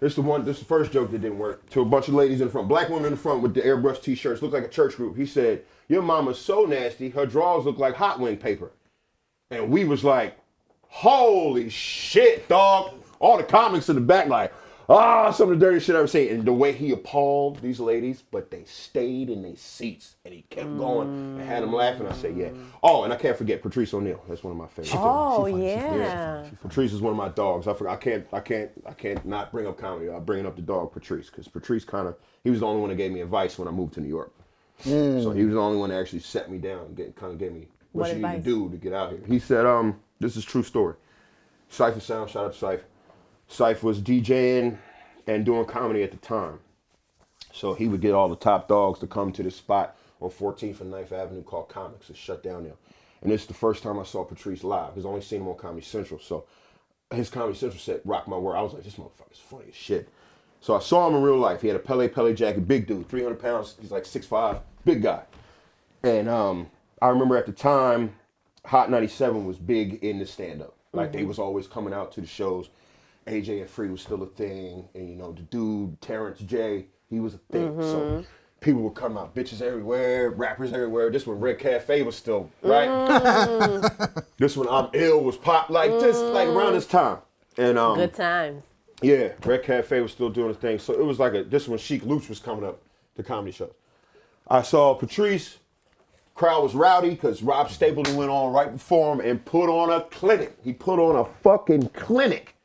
this is the first joke that didn't work, to a bunch of ladies in the front, black women in the front with the airbrush t-shirts, looked like a church group. He said, your mama's so nasty, her drawers look like hot wing paper. And we was like, holy shit, dog. All the comics in the back like, some of the dirtiest shit I've ever seen. And the way he appalled these ladies, but they stayed in their seats and he kept going and had them laughing. I said, yeah. Oh, and I can't forget Patrice O'Neal. That's one of my favorites. Oh, yeah. Patrice is one of my dogs. I can't not bring up comedy. I'm bringing up the dog Patrice, because Patrice he was the only one that gave me advice when I moved to New York. So he was the only one that actually set me down and kind of gave me what you need to do to get out here. He said, this is a true story. Cypher Sound, shout out to Cypher. Cypher was DJing and doing comedy at the time. So he would get all the top dogs to come to this spot on 14th and 9th Avenue called Comics. It's shut down now. And this is the first time I saw Patrice live. I've only seen him on Comedy Central. So his Comedy Central set rocked my world. I was like, this motherfucker's funny as shit. So I saw him in real life. He had a Pele jacket, big dude, 300 pounds. He's like 6'5", big guy. And I remember at the time, Hot 97 was big in the stand-up. Like they was always coming out to the shows. AJ and Free was still a thing. And the dude, Terrence J, he was a thing. So people would come out, bitches everywhere, rappers everywhere. This one, Red Cafe was still, right? This one, I'm Ill was pop, just like around this time. And good times. Yeah, Red Cafe was still doing the thing. So it was like this one, Chic Luch was coming up to comedy shows. I saw Patrice. Crowd was rowdy because Rob Stapleton went on right before him and put on a clinic. He put on a fucking clinic.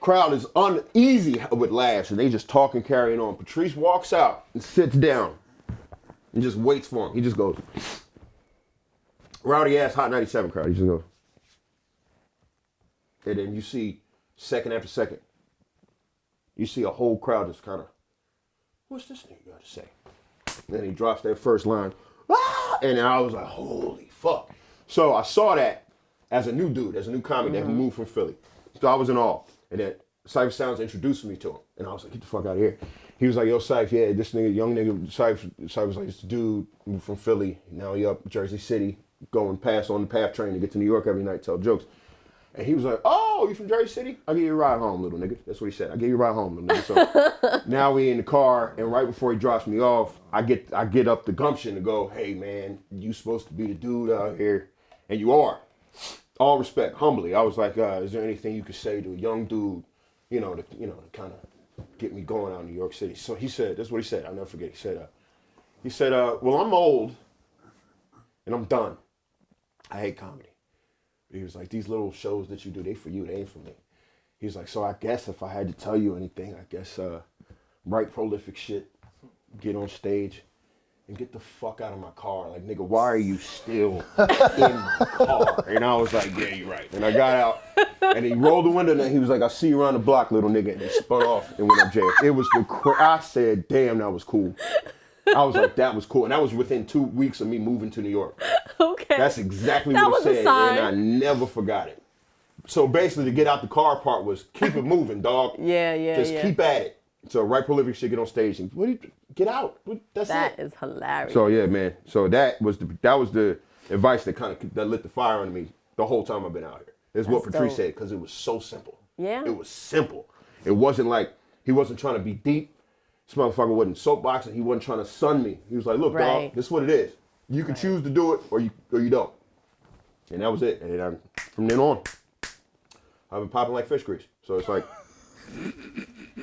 Crowd is uneasy with laughs and they just talking, carrying on. Patrice walks out and sits down and just waits for him. He just goes, rowdy ass Hot 97 crowd. He just goes. And then you see second after second, you see a whole crowd just kind of, what's this nigga got to say? And then he drops that first line. And I was like, holy fuck. So I saw that as a new dude, as a new comic that moved from Philly. So I was in awe. And then Cypher Sounds introduced me to him. And I was like, get the fuck out of here. He was like, yo, Cypher, yeah, this nigga, young nigga, Cypher was like, this dude moved from Philly. Now he up Jersey City, going past on the PATH train to get to New York every night, tell jokes. And he was like, oh, you from Jersey City? I'll give you a ride home, little nigga. That's what he said. I'll give you a ride home, little nigga. So now we in the car, and right before he drops me off, I get up the gumption to go, hey, man, you supposed to be the dude out here. And you are. All respect, humbly. I was like, is there anything you could say to a young dude, to kind of get me going out in New York City? So he said, this is what he said. I'll never forget. He said, well, I'm old, and I'm done. I hate comedy. He was like, these little shows that you do, they for you, they ain't for me. He was like, so I guess if I had to tell you anything, I guess write prolific shit, get on stage, and get the fuck out of my car. Like, nigga, why are you still in my car? And I was like, yeah, you're right. And I got out, and he rolled the window, and he was like, I'll see you around the block, little nigga. And he spun off and went up jail. It was I said, damn, that was cool. I was like, that was cool. And that was within 2 weeks of me moving to New York. Okay. That's exactly That what was he a said, sign. and I never forgot it. So basically, to get out the car part was keep it moving, dog. Yeah. Just keep at it. So right prolific shit, get on stage and get out. That's That it. is hilarious. So yeah, man. So that was the advice that lit the fire under me the whole time I've been out here. That's what That's Patrice dope. said, because it was so simple. Yeah. It was simple. It wasn't like he wasn't trying to be deep. This motherfucker wasn't soapboxing. He wasn't trying to sun me. He was like, look, dog, this is what it is. You can choose to do it or you don't. And that was it. And then from then on, I've been popping like fish grease. So it's like,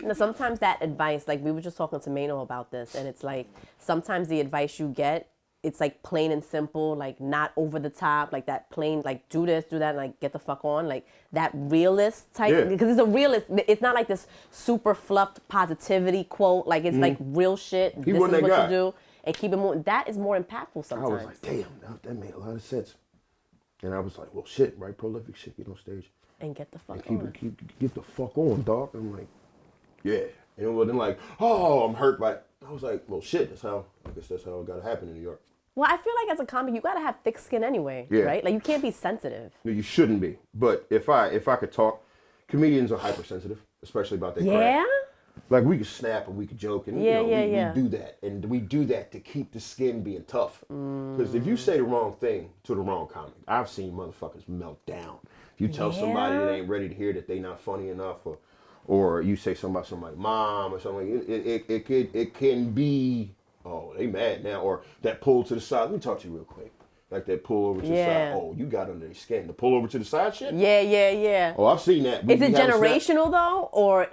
Now, sometimes that advice, like we were just talking to Mano about this, and it's like sometimes the advice you get, it's like plain and simple, like not over the top, like that plain, like do this, do that, and like get the fuck on, like that realist type. Because it's a realist. It's not like this super fluffed positivity quote. Like it's like real shit. This is wasn't what that guy. you do, and keep it moving. That is more impactful I sometimes. was like, damn, that made a lot of sense. And I was like, well, shit, right? Prolific shit, get on stage. And get the fuck And on. get the fuck on, dog. I'm like, yeah. And it wasn't like, oh, I'm hurt by it. I was like, well, shit, I guess that's how it got to happen in New York. Well, I feel like as a comic, you gotta have thick skin anyway, right? Like you can't be sensitive. No, you shouldn't be. But if I could talk, comedians are hypersensitive, especially about their craft. Like we could snap and we could joke and we do that. And we do that to keep the skin being tough. Because if you say the wrong thing to the wrong comic, I've seen motherfuckers melt down. If you tell somebody that ain't ready to hear that they not funny enough, or you say something about somebody's mom or something, it can be, oh, they mad now, or that pull to the side. Let me talk to you real quick. Like that pull over to the side. Oh, you got under their skin. The pull over to the side shit? Yeah. Oh, I've seen that. Is it generational though? Or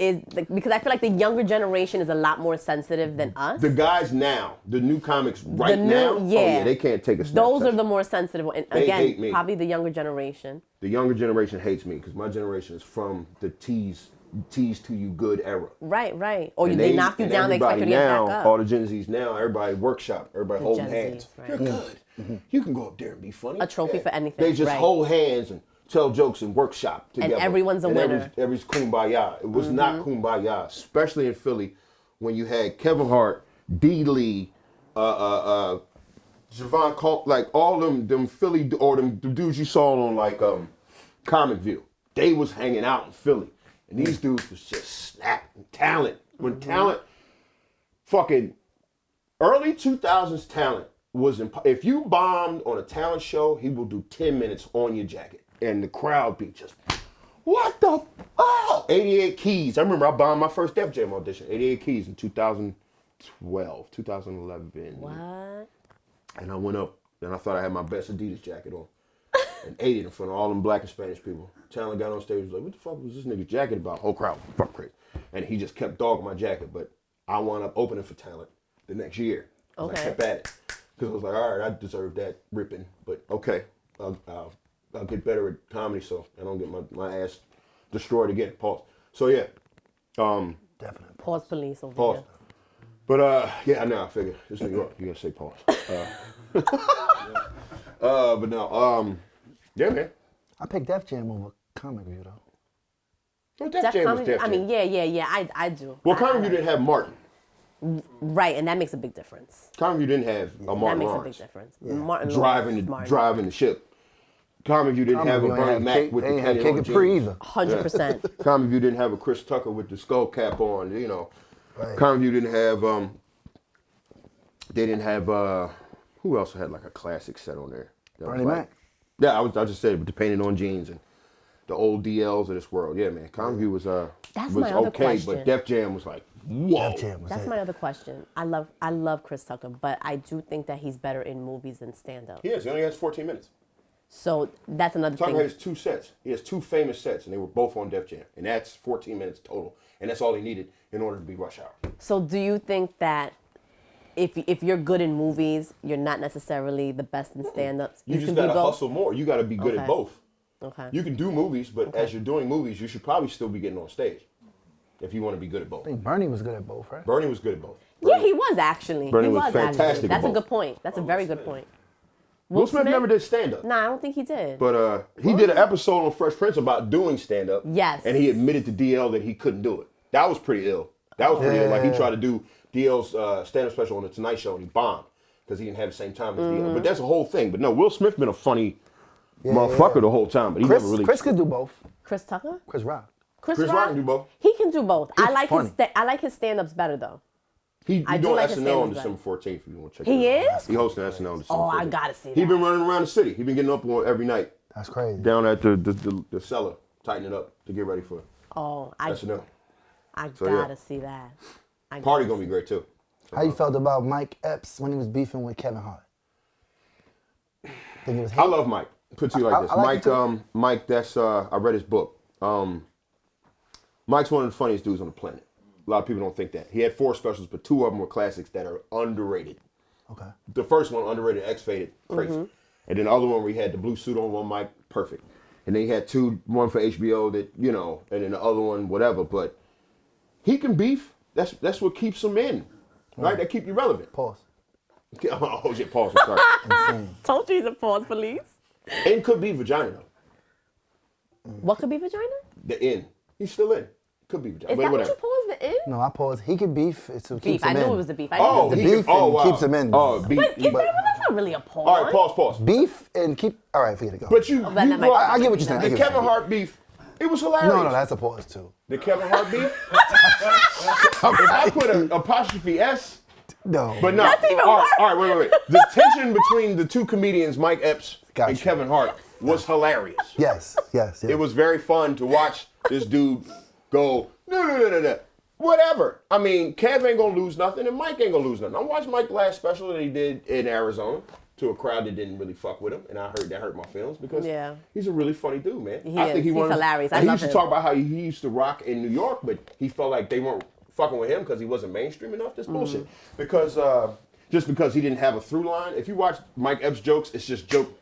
because I feel like the younger generation is a lot more sensitive than us. The guys now, the new comics now, oh yeah, they can't take a snap. Those are the more sensitive. And They again, hate me. probably the younger generation. The younger generation hates me because my generation is from the tease to you good era. Right. Or And they knock you down, they expect you to get now, back up. all the Gen Zs now, everybody workshop, everybody hold Gen hands. Zs, right. You're good. You can go up there and be funny. A trophy for anything, They just right. hold hands and tell jokes and workshop together. And everyone's a winner. Every's kumbaya. It was not kumbaya, especially in Philly when you had Kevin Hart, D. Lee, Javon Cole, like all them Philly, or them dudes you saw on like Comic View. They was hanging out in Philly. And these dudes was just snapping talent. When talent, fucking early 2000s talent was, if you bombed on a talent show, he will do 10 minutes on your jacket. And the crowd be just, what the, 88 Keys. I remember I bombed my first Def Jam audition, 88 Keys in 2011. What? And I went up and I thought I had my best Adidas jacket on. And ate it in front of all them black and Spanish people. Talent got on stage and was like, what the fuck was this nigga's jacket about? Whole crowd, fuck crazy. And he just kept dogging my jacket, but I wound up opening for Talent the next year. I kept at it. Because I was like, all right, I deserve that ripping, but okay, I'll get better at comedy so I don't get my ass destroyed again. Pause. So yeah. Definitely. Pause police over Pause. here. But yeah, I figure it's New York. You gotta say pause. But no, yeah, man. I picked Def Jam over Comic View though. Well, Def Jam was Def Jam. I mean, yeah, I do. Well, Comic View didn't have Martin. Right, and that makes a big difference. Comic View didn't have a Martin That makes Lawrence a big difference. Martin driving Lawrence, the ship. Comic View didn't have a Bernie Mac with the They ain't have penny on Kid Capri jeans. either. 100%. Comic View didn't have a Chris Tucker with the skull cap on. You know, Right. Comic View didn't have. They didn't have. Who else had like a classic set on there? That was Bernie like- Mac. Yeah, I just said with the painted on jeans and the old DLs of this world. Yeah, man. Comic View was That's was my other okay, question. but Def Jam was like, whoa. Def Jam was That's it. my other question. I love Chris Tucker, but I do think that he's better in movies than stand-up. He is. He only has 14 minutes. So that's another Tucker thing. has 2 sets. He has 2 famous sets, and they were both on Def Jam, and that's 14 minutes total, and that's all he needed in order to be Rush Hour. So do you think that if you're good in movies, you're not necessarily the best in stand-ups? You just can do gotta both? hustle more. You gotta be good at Okay. both. Okay. You can do movies, but as you're doing movies, you should probably still be getting on stage. if you want to be good at both. I think Bernie was good at both, right? Bernie was good at both. Yeah, he was actually. Bernie he was fantastic actually. at That's a both. good point. That's a very good point. Will Smith never did stand-up. Nah, I don't think he did. But he did an episode on Fresh Prince about doing stand-up. Yes. And he admitted to DL that he couldn't do it. That was pretty ill. That was pretty ill. Like, he tried to do DL's stand-up special on The Tonight Show, and he bombed because he didn't have the same time as DL. But that's a whole thing. But no, Will Smith been a funny motherfucker the whole time. But he never really... Chris could do both. Chris Tucker? Chris Rock. Chris Rock Rock can do both. He can do both. He's I like funny. I like his stand-ups better though. He I do doing like his SNL on stand-ups December 14th if you want to check He it out. is? He hosting SNL on December 14th. Oh, I gotta see that. He been running around the city. He been getting up on every night That's crazy. down at the cellar, tightening up to get ready for Oh, SNL. I So, yeah. gotta see that. Party gonna be great too. How you felt about Mike Epps when he was beefing with Kevin Hart? Think it was I hate? love Mike. Put to you like this. I like him too. Mike, that's I read his book. Mike's one of the funniest dudes on the planet. A lot of people don't think that. He had 4 specials, but 2 of them were classics that are underrated. Okay. The first one, underrated, X-Faded, crazy. And then the other one where he had the blue suit on, one mic, perfect. And then he had 2, one for HBO that, you know, and then the other one, whatever. But he can beef. That's what keeps him in, right? That keep you relevant. Pause. Oh, shit, pause, I'm sorry. Insane. Told you he's a pause police. And could be vagina, though. What could be vagina? The end. He's still in. Could be vagina. Is But that what whatever. you paused the in? No, I paused. He could beef. It keeps Beef. him I knew in. it was the beef. I Oh, knew it was the the he beef could, oh, and wow. keeps him in. Oh, beef. But that's not really a pause. All right, pause. Beef and keep. All right, forget it. Go. But you, that you might- brought I get what you're saying. I the get what Kevin you're Hart beef. It was hilarious. No, that's a pause too. The Kevin Hart beef. If I put an apostrophe S. No. But no. That's even all worse. right, wait. The tension between the 2 comedians, Mike Epps and Gotcha. Kevin Hart, was hilarious. Yes. It was very fun to watch this dude go, no. Whatever. I mean, Kev ain't gonna lose nothing, and Mike ain't gonna lose nothing. I watched Mike's last special that he did in Arizona to a crowd that didn't really fuck with him, and I heard that hurt my feelings because he's a really funny dude, man. He is. He's wanted- hilarious. I and he love used to him. talk about how he used to rock in New York, but he felt like they weren't fucking with him because he wasn't mainstream enough. That's bullshit. Because just because he didn't have a through line. If you watch Mike Epps jokes, it's just joke.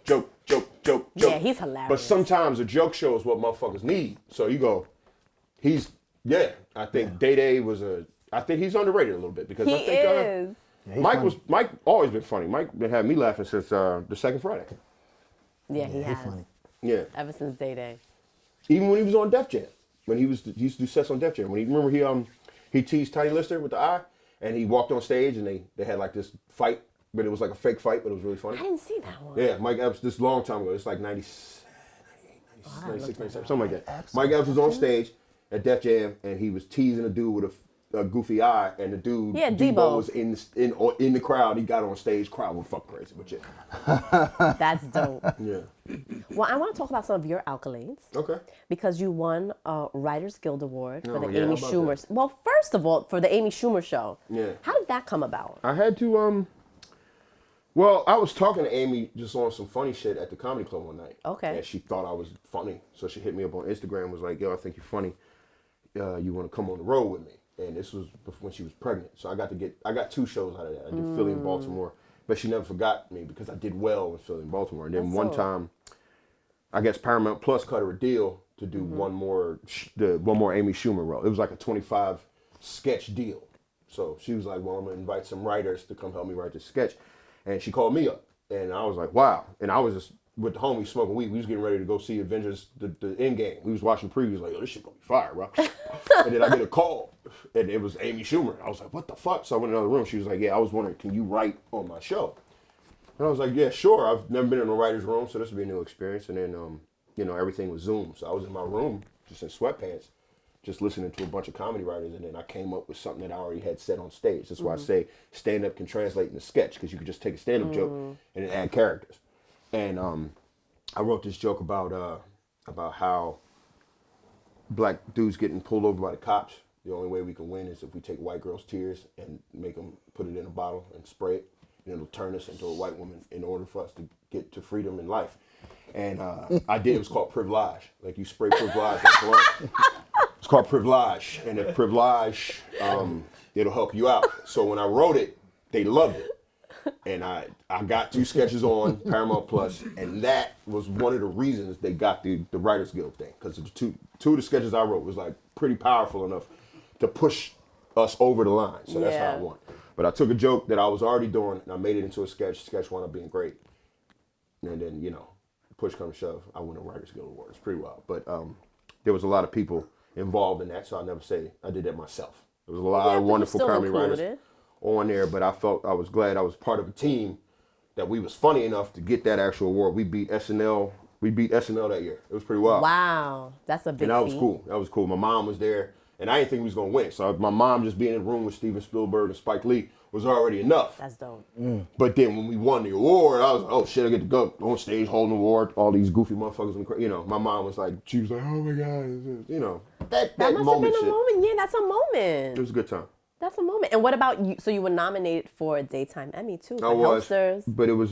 Yeah, he's hilarious. But sometimes a joke show is what motherfuckers need. So you go, I think Day Day was I think he's underrated a little bit because He I think is. Mike always been funny. Mike been had me laughing since the second Friday. Yeah, he has. funny. Yeah. Ever since Day Day. Even when he was on Def Jam, he used to do sets on Def Jam. He teased Tiny Lister with the eye, and he walked on stage and they had like this fight, but it was like a fake fight, but it was really funny. I didn't see that one. Yeah, Mike Epps, this long time ago. It's like 97, 98, 96, 97, something like that. Mike Epps was on stage at Def Jam, and he was teasing a dude with a goofy eye, and the dude, Debo, was in the crowd. He got on stage, crowd went fuck crazy, but yeah. That's dope. Yeah. Well, I want to talk about some of your accolades. Okay. Because you won a Writers Guild Award for Oh, the yeah, Amy how about Schumer. Well, first of all, for the Amy Schumer show. Yeah. How did that come about? I had to, well, I was talking to Amy just on some funny shit at the comedy club one night. Okay. And she thought I was funny. So she hit me up on Instagram and was like, yo, I think you're funny. You want to come on the road with me? And this was when she was pregnant. So I got 2 shows out of that. I did Philly and Baltimore. But she never forgot me because I did well in Philly and Baltimore. And then That's one dope. time, I guess Paramount Plus cut her a deal to do one more Amy Schumer role. It was like a 25 sketch deal. So she was like, well, I'm going to invite some writers to come help me write this sketch. And she called me up. And I was like, wow. And I was just with the homies smoking weed. We was getting ready to go see Avengers, the Endgame. We was watching previews like, yo, this shit going to be fire, bro. And then I get a call. And it was Amy Schumer. I was like, what the fuck? So I went in another room. She was like, yeah, I was wondering, can you write on my show? And I was like, yeah, sure. I've never been in a writer's room, so this would be a new experience. And then, everything was Zoom. So I was in my room, just in sweatpants, just listening to a bunch of comedy writers. And then I came up with something that I already had said on stage. That's why I say stand-up can translate into sketch, because you could just take a stand-up joke and then add characters. And I wrote this joke about how black dudes getting pulled over by the cops. The only way we can win is if we take white girls' tears and make them put it in a bottle and spray it, and it'll turn us into a white woman in order for us to get to freedom in life. And it was called privilege. Like you spray privilege on cologne. It's called privilege, and if privilege, it'll help you out. So when I wrote it, they loved it. And I got 2 sketches on Paramount Plus, and that was one of the reasons they got the Writers Guild thing, because the two of the sketches I wrote was like pretty powerful enough to push us over the line. So that's how I Yeah. won. But I took a joke that I was already doing and I made it into a sketch. Sketch wound up being great. And then, you know, push come to shove, I won a Writers Guild Award. It's pretty wild. But there was a lot of people involved in that, so I'll never say I did that myself. There was a lot of but wonderful you're still comedy writers included. on there, but I was glad I was part of a team that we was funny enough to get that actual award. We beat SNL. We beat SNL that year. It was pretty wild. Wow, that's a big And that was feat. cool. That was cool. My mom was there, and I didn't think we was gonna win. So my mom just being in the room with Steven Spielberg and Spike Lee was already enough. That's dope. But then when we won the award, I was like, oh shit, I get to go on stage holding the award. All these goofy motherfuckers, you know. My mom was like, she was like, oh my god, you know, that That must have moment been a shit. moment. Yeah, that's a It moment. was a good time. That's a moment. And what about you? So you were nominated for a daytime Emmy too. I For was, Helpsters. but it was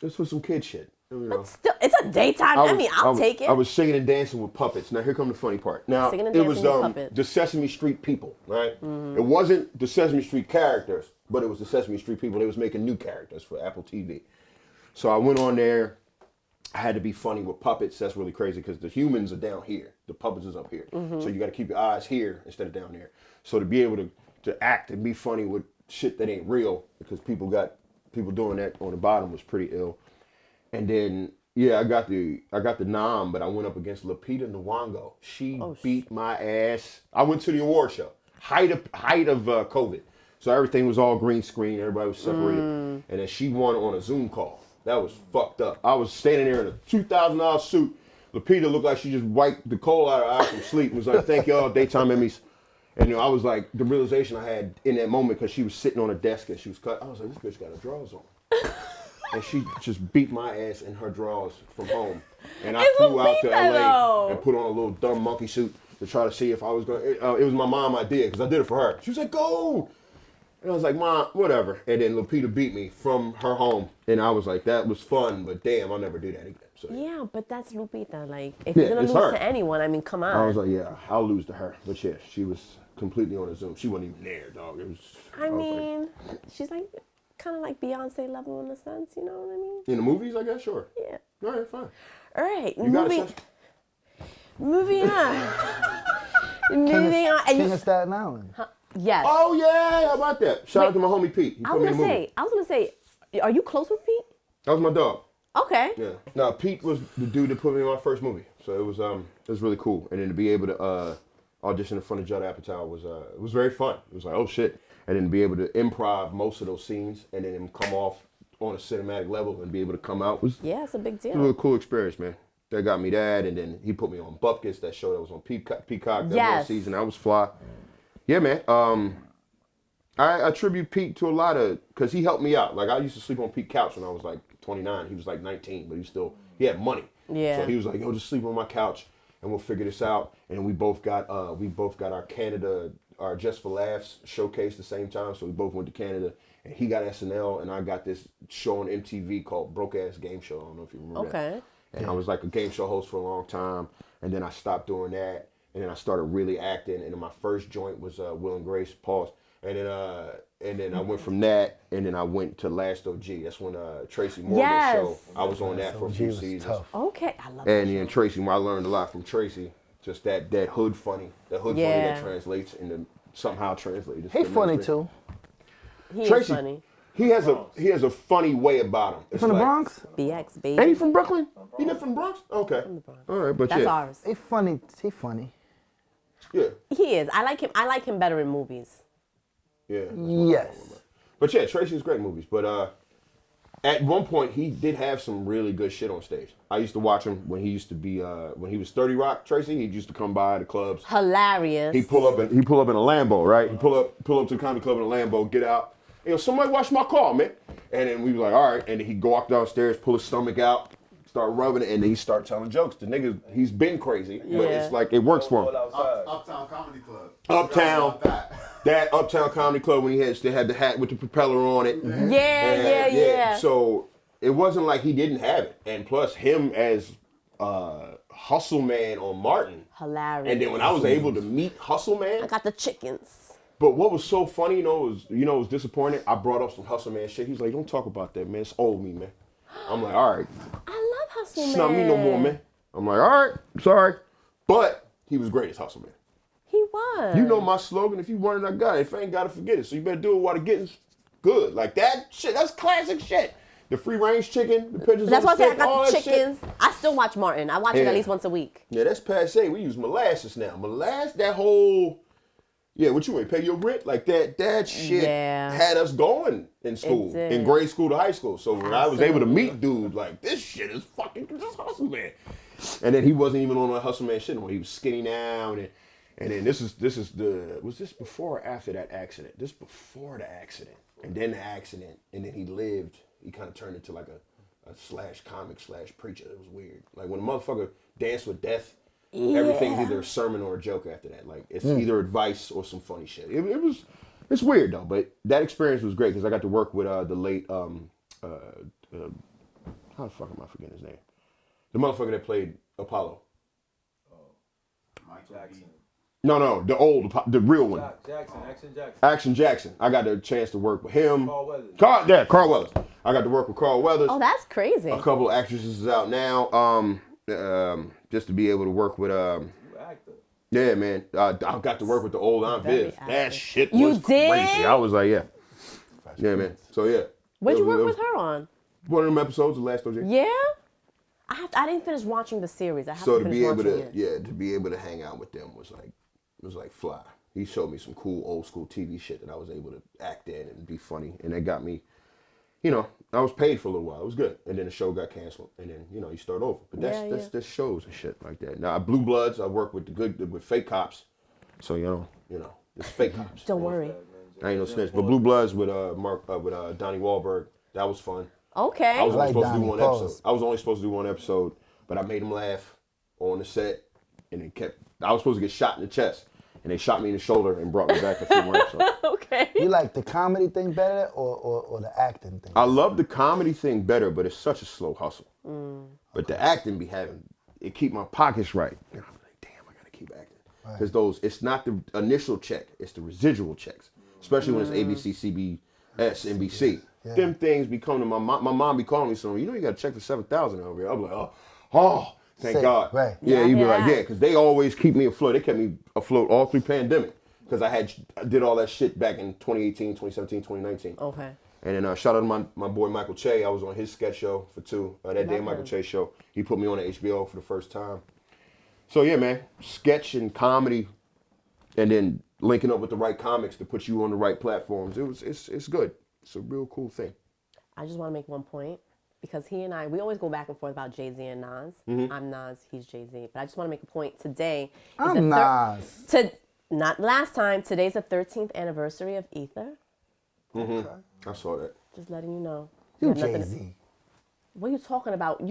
this was some kid shit. You know. But still, it's a daytime Emmy. I'll take it. I was singing and dancing with puppets. Now here comes the funny part. Now Singing and it was dancing with puppets. the Sesame Street people, right? It wasn't the Sesame Street characters, but it was the Sesame Street people. They was making new characters for Apple TV. So I went on there. I had to be funny with puppets. That's really crazy because the humans are down here. The puppets is up here. So you got to keep your eyes here instead of down there. So to be able to act and be funny with shit that ain't real, because people doing that on the bottom was pretty ill. And then yeah, I got the nom, but I went up against Lupita Nyong'o. She beat my ass. I went to the award show, height of COVID, so everything was all green screen. Everybody was separated, and then she won on a Zoom call. That was fucked up. I was standing there in a $2,000 suit. Lupita looked like she just wiped the coal out of her eye from sleep. And was like, "Thank y'all, daytime Emmys." And you know, I was like, the realization I had in that moment, because she was sitting on a desk and she was cut. I was like, this bitch got her drawers on. And she just beat my ass in her drawers from home. And I It's flew out to Lupita, LA though. and put on a little dumb monkey suit to try to see if I was going to. It was my mom idea because I did it for her. She was like, go. And I was like, Mom, whatever. And then Lupita beat me from her home. And I was like, that was fun, but damn, I'll never do that again. So Yeah, but that's Lupita. Like, if Yeah, you're gonna it's lose her. to anyone, I mean, come on. I was like, yeah, I'll lose to her. But yeah, she was completely on a Zoom. She wasn't even there, dog. It was. I was like, mean, she's like kind of like Beyonce level in a sense, you know what I mean? in the movies, I guess, sure. Yeah. All right, fine. All right, You got a moving on. Moving on. And King you, of Staten Island. yes. Oh yeah, how about that? Shout out to my homie Pete. He I put was me in gonna the movie. say, are you close with Pete? That was my dog. Okay. Yeah. No, Pete was the dude that put me in my first movie, so it was really cool. And then to be able to audition in front of Judd Apatow was very fun. It was like, oh shit. And then to be able to improv most of those scenes and then come off on a cinematic level and be able to come out was Yeah, it's a big a deal. really cool experience, man. That got me that, and then he put me on Bupkis, that show that was on Peacock that one Yes. season. That was fly. Yeah, man. I attribute Pete to a lot of, because he helped me out. Like, I used to sleep on Pete's couch when I was like 29. He was like 19, but he had money. Yeah. So he was like, yo, just sleep on my couch and we'll figure this out. And we both got our Canada, our Just for Laughs showcase the same time. So we both went to Canada, and he got SNL and I got this show on MTV called Broke Ass Game Show. I don't know if you remember that. Okay. And I was like a game show host for a long time, and then I stopped doing that, and then I started really acting, and then my first joint was Will and Grace, pause, and then I went from that, and then I went to Last OG. That's when Tracy Morgan Yes. show. I was on that for a OG few was seasons, tough. Okay. I love and that. then Tracy, I learned a lot from Tracy. Just that hood funny, funny Yeah. that translates into somehow translates. He funny too. He Tracy, is funny. He has a funny way about him. It's From the like- Bronx? BX, Ain't he baby. from Brooklyn? He not from the Bronx? Okay. All right, but That's yeah. ours. He funny. He funny. Yeah. He is. I like him better in movies. Yeah. Yes. But yeah, Tracy's great movies. But at one point, he did have some really good shit on stage. I used to watch him when he used to be when he was 30 Rock. Tracy, he used to come by the clubs. Hilarious. He pull up in a Lambo, right? He pull up to the comedy club in a Lambo, get out. You know, somebody watch my car, man. And then we was like, all right. And then he'd go walk downstairs, pull his stomach out, start rubbing it, and then he start telling jokes. The nigga, he's been crazy, but Yeah. it's like it works for him. Uptown Comedy Club. Uptown. Forgot about That Uptown Comedy Club when he still had the hat with the propeller on it. Yeah. So it wasn't like he didn't have it. And plus him as Hustle Man on Martin. Hilarious. And then when I was able to meet Hustle Man, I got the chickens. but what was so funny, it was disappointing. I brought up some Hustle Man shit. He was like, don't talk about that, man. It's old me, man. I'm like, all right. I love Hustle It's Man. not me no more, man. I'm like, all right, sorry. But he was great as Hustle Man. He was. You know my slogan, if you want it, I got it. If I ain't got it, forget it. So you better do it while the getting's good. Like that shit, that's classic shit. The free range chicken, the pigeons That's on why I the said I stick, all got the that chickens. shit. I still watch Martin. I watch it at least once a week. Yeah, that's passe. We use molasses now. Molasses, that whole, what you want, pay your rent? Like that shit had us going in school, in grade school to high school. So when I was able to meet dudes, like, this shit is fucking just hustle, man. And then he wasn't even on that hustle man shit anymore. He was skinny now, and then was this before or after that accident? This before the accident, and then the accident, and then he lived. He kind of turned into like a /comic /preacher. It was weird. Like when a motherfucker danced with death, everything's either a sermon or a joke after that. Like it's either advice or some funny shit. It's weird though, but that experience was great because I got to work with the late how the fuck am I forgetting his name? The motherfucker that played Apollo. Mike Jackson. No, the real one. Action Jackson. I got the chance to work with him. Carl Weathers. Carl Weathers. I got to work with Carl Weathers. Oh, that's crazy. A couple of actresses is out now. Just to be able to work with You actor. yeah, man. I got to work with the old Aunt Viv. active. That shit You was did? crazy. I was like, yeah, man. So yeah. What'd you It was- work with her on? One of them episodes, the last OJ. Yeah? I didn't finish watching the series. I have So to to finish be able watching to it. to be able to hang out with them was like fly. He showed me some cool old school TV shit that I was able to act in and be funny, and that got me. I was paid for a little while. It was good, and then the show got canceled, and then you start over. But that's shows and shit like that. Now Blue Bloods, I work with with fake cops, so it's fake cops. Don't worry. I ain't no snitch. But Blue Bloods with Donnie Wahlberg, that was fun. Okay. I was only like supposed to do Donnie, one pause. episode. I was only supposed to do one episode, but I made him laugh on the set, and I was supposed to get shot in the chest, and they shot me in the shoulder and brought me back to film one episode. Okay. You like the comedy thing better or the acting thing? I love the comedy thing better, but it's such a slow hustle. But the acting it keep my pockets right. And I'm like, damn, I gotta keep acting. Because it's not the initial check, it's the residual checks. Especially when it's ABC, CBS, NBC. Yeah. Them things be coming to my mom be calling me saying, you got a check for $7,000 over here. I'm like, oh, thank Sick, God. right. Yeah, you be Yeah. like, because they always keep me afloat. They kept me afloat all through pandemic. Because I did all that shit back in 2018, 2017, 2019. Okay. And then shout out to my boy Michael Che. I was on his sketch show for 2. That day Michael Che show. He put me on the HBO for the first time. So yeah, man, sketch and comedy, and then linking up with the right comics to put you on the right platforms. It's good. It's a real cool thing. I just want to make one point because he and we always go back and forth about Jay-Z and Nas. I'm Nas, he's Jay-Z. But I just want to make a point today. I'm Nas. Not last time. Today's the 13th anniversary of Ether. Okay. I saw that. Just letting you know. You have nothing- Jay-Z. What are you talking about?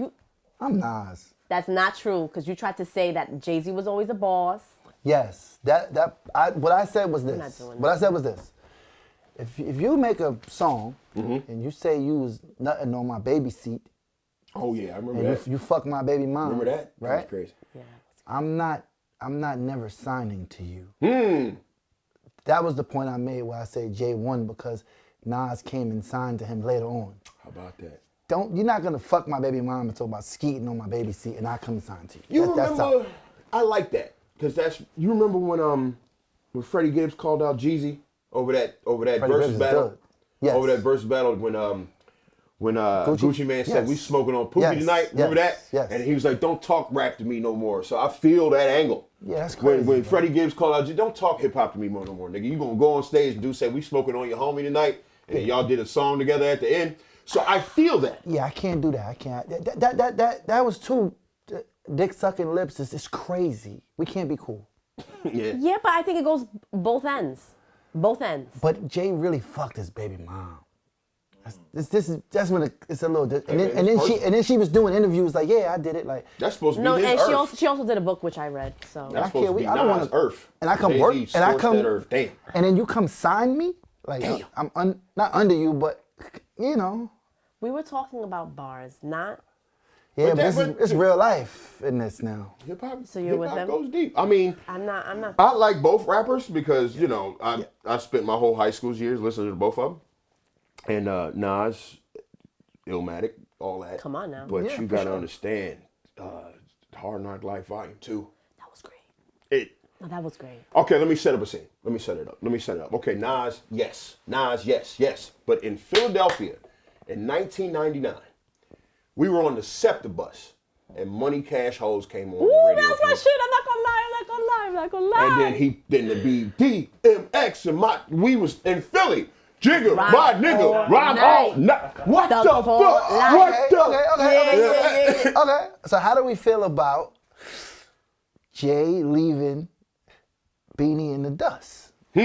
I'm Nas. That's not true because you tried to say that Jay-Z was always a boss. Yes. What I said was not this. doing What I said was this. If you make a song and you say you was nutting on my baby seat Oh yeah, I remember and that. you fuck my baby mom, Remember that? That right? was crazy. Yeah. I'm not never signing to you. That was the point I made where I say Jay won because Nas came and signed to him later on. How about that? You're not gonna fuck my baby mom and talk about skeeting on my baby seat and I come and sign to you. You That's remember? out. I like that because you remember when Freddie Gibbs called out Jeezy over that Freddie Gibbs versus is battle. good. Yes. Over that versus battle when Gucci Mane said Yes. we smoking on Pookie Yes. tonight. Remember that? Yes. And he was like, "Don't talk rap to me no more." So I feel that angle. Yeah, that's crazy. When bro. Freddie Gibbs called out, "Don't talk hip hop to me no more, nigga. You gonna go on stage and say we smoking on your homie tonight, and then y'all did a song together at the end." So I feel that. Yeah, I can't do that. I can't. That was too dick sucking lips. It's crazy. We can't be cool. Yeah. Yeah, but I think it goes both ends. Both ends. But Jay really fucked his baby mom. That's when it's a little. And then she was doing interviews like, yeah, I did it. Like That's supposed to be No, his and earth. she also did a book which I read. So That's I supposed can't. to be I don't Nas' want earth. And I come Jay-Z work. And I scorched come. that earth. Damn. And then you come sign me. Like Damn. I'm not under you, but you know. we were talking about bars, not. Yeah, But but that- it's real life in this now. Hip hop. So you're with hip-hop them? goes deep. I mean, I'm not. I like both rappers because I spent my whole high school years listening to both of them, and Nas, Illmatic, all that. Come on now. But Yeah, you for gotta sure. understand, Hard Knock Life Volume 2. That was great. It Oh, that was great. Okay, let me set up a scene. Let me set it up. Okay, Nas, yes. But in Philadelphia, in 1999, we were on the SEPTA bus, and Money Cash Hoes came on the Ooh, radio. that's my shit. I'm not gonna lie. And then the DMX and we was in Philly. Jigga, my nigga, rhyme all night. What the fuck? What the? Okay. So how do we feel about Jay leaving Beanie in the dust? All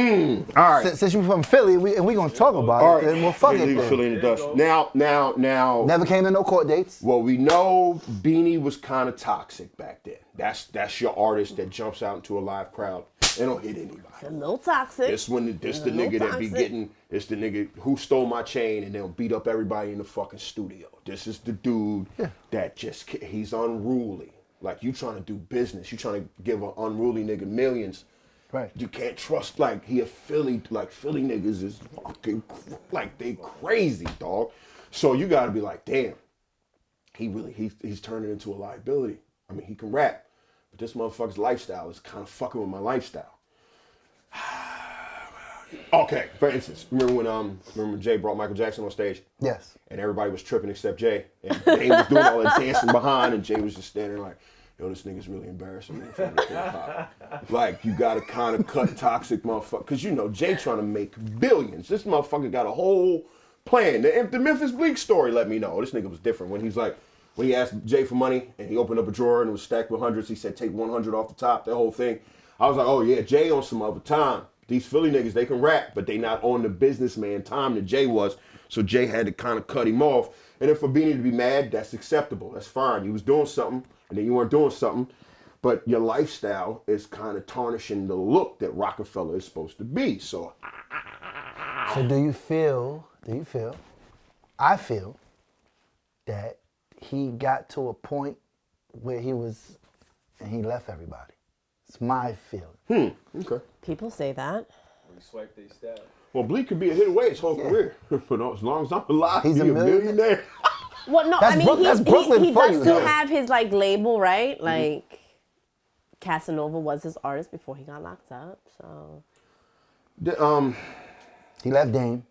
right. Since you're from Philly, we gonna talk about it, then we'll fuck it Leave then. Philly in the dust. Now. Never came to no court dates. Well, we know Beanie was kind of toxic back then. That's your artist that jumps out into a live crowd and don't hit anybody. A little toxic. This the nigga that be getting. This the nigga who stole my chain and they'll beat up everybody in the fucking studio. This is the dude that he's unruly. Like you trying to do business, you trying to give an unruly nigga millions. Right. You can't trust he a Philly niggas is fucking they crazy, dog. So you gotta be like, damn, he's turning into a liability. I mean, he can rap, but this motherfucker's lifestyle is kind of fucking with my lifestyle. Okay, for instance, remember when Jay brought Michael Jackson on stage? Yes. And everybody was tripping except Jay. And Jay was doing all that dancing behind, and Jay was just standing like, yo, this nigga's really embarrassing me in front of hip-hop. Like, you gotta kind of cut toxic motherfucker. Because, Jay trying to make billions. This motherfucker got a whole plan. The Memphis Bleak story let me know. This nigga was different. When he asked Jay for money, and he opened up a drawer, and it was stacked with hundreds, he said, take 100 off the top, that whole thing. I was like, oh, yeah, Jay on some other time. These Philly niggas, they can rap, but they not on the businessman time that Jay was. So Jay had to kind of cut him off. And then for Beanie to be mad, that's acceptable. That's fine. You was doing something, and then you weren't doing something. But your lifestyle is kind of tarnishing the look that Roc-A-fella is supposed to be. So do you feel, I feel that he got to a point where he left everybody. It's my feeling. Okay. People say that. We swipe they stab. Well, Bleak could be a hit away his whole career. But as long as I'm alive, He's a millionaire. Well, no, That's Brooklyn he for does you, still though. have his label, right? Like Casanova was his artist before he got locked up. So He left Dame.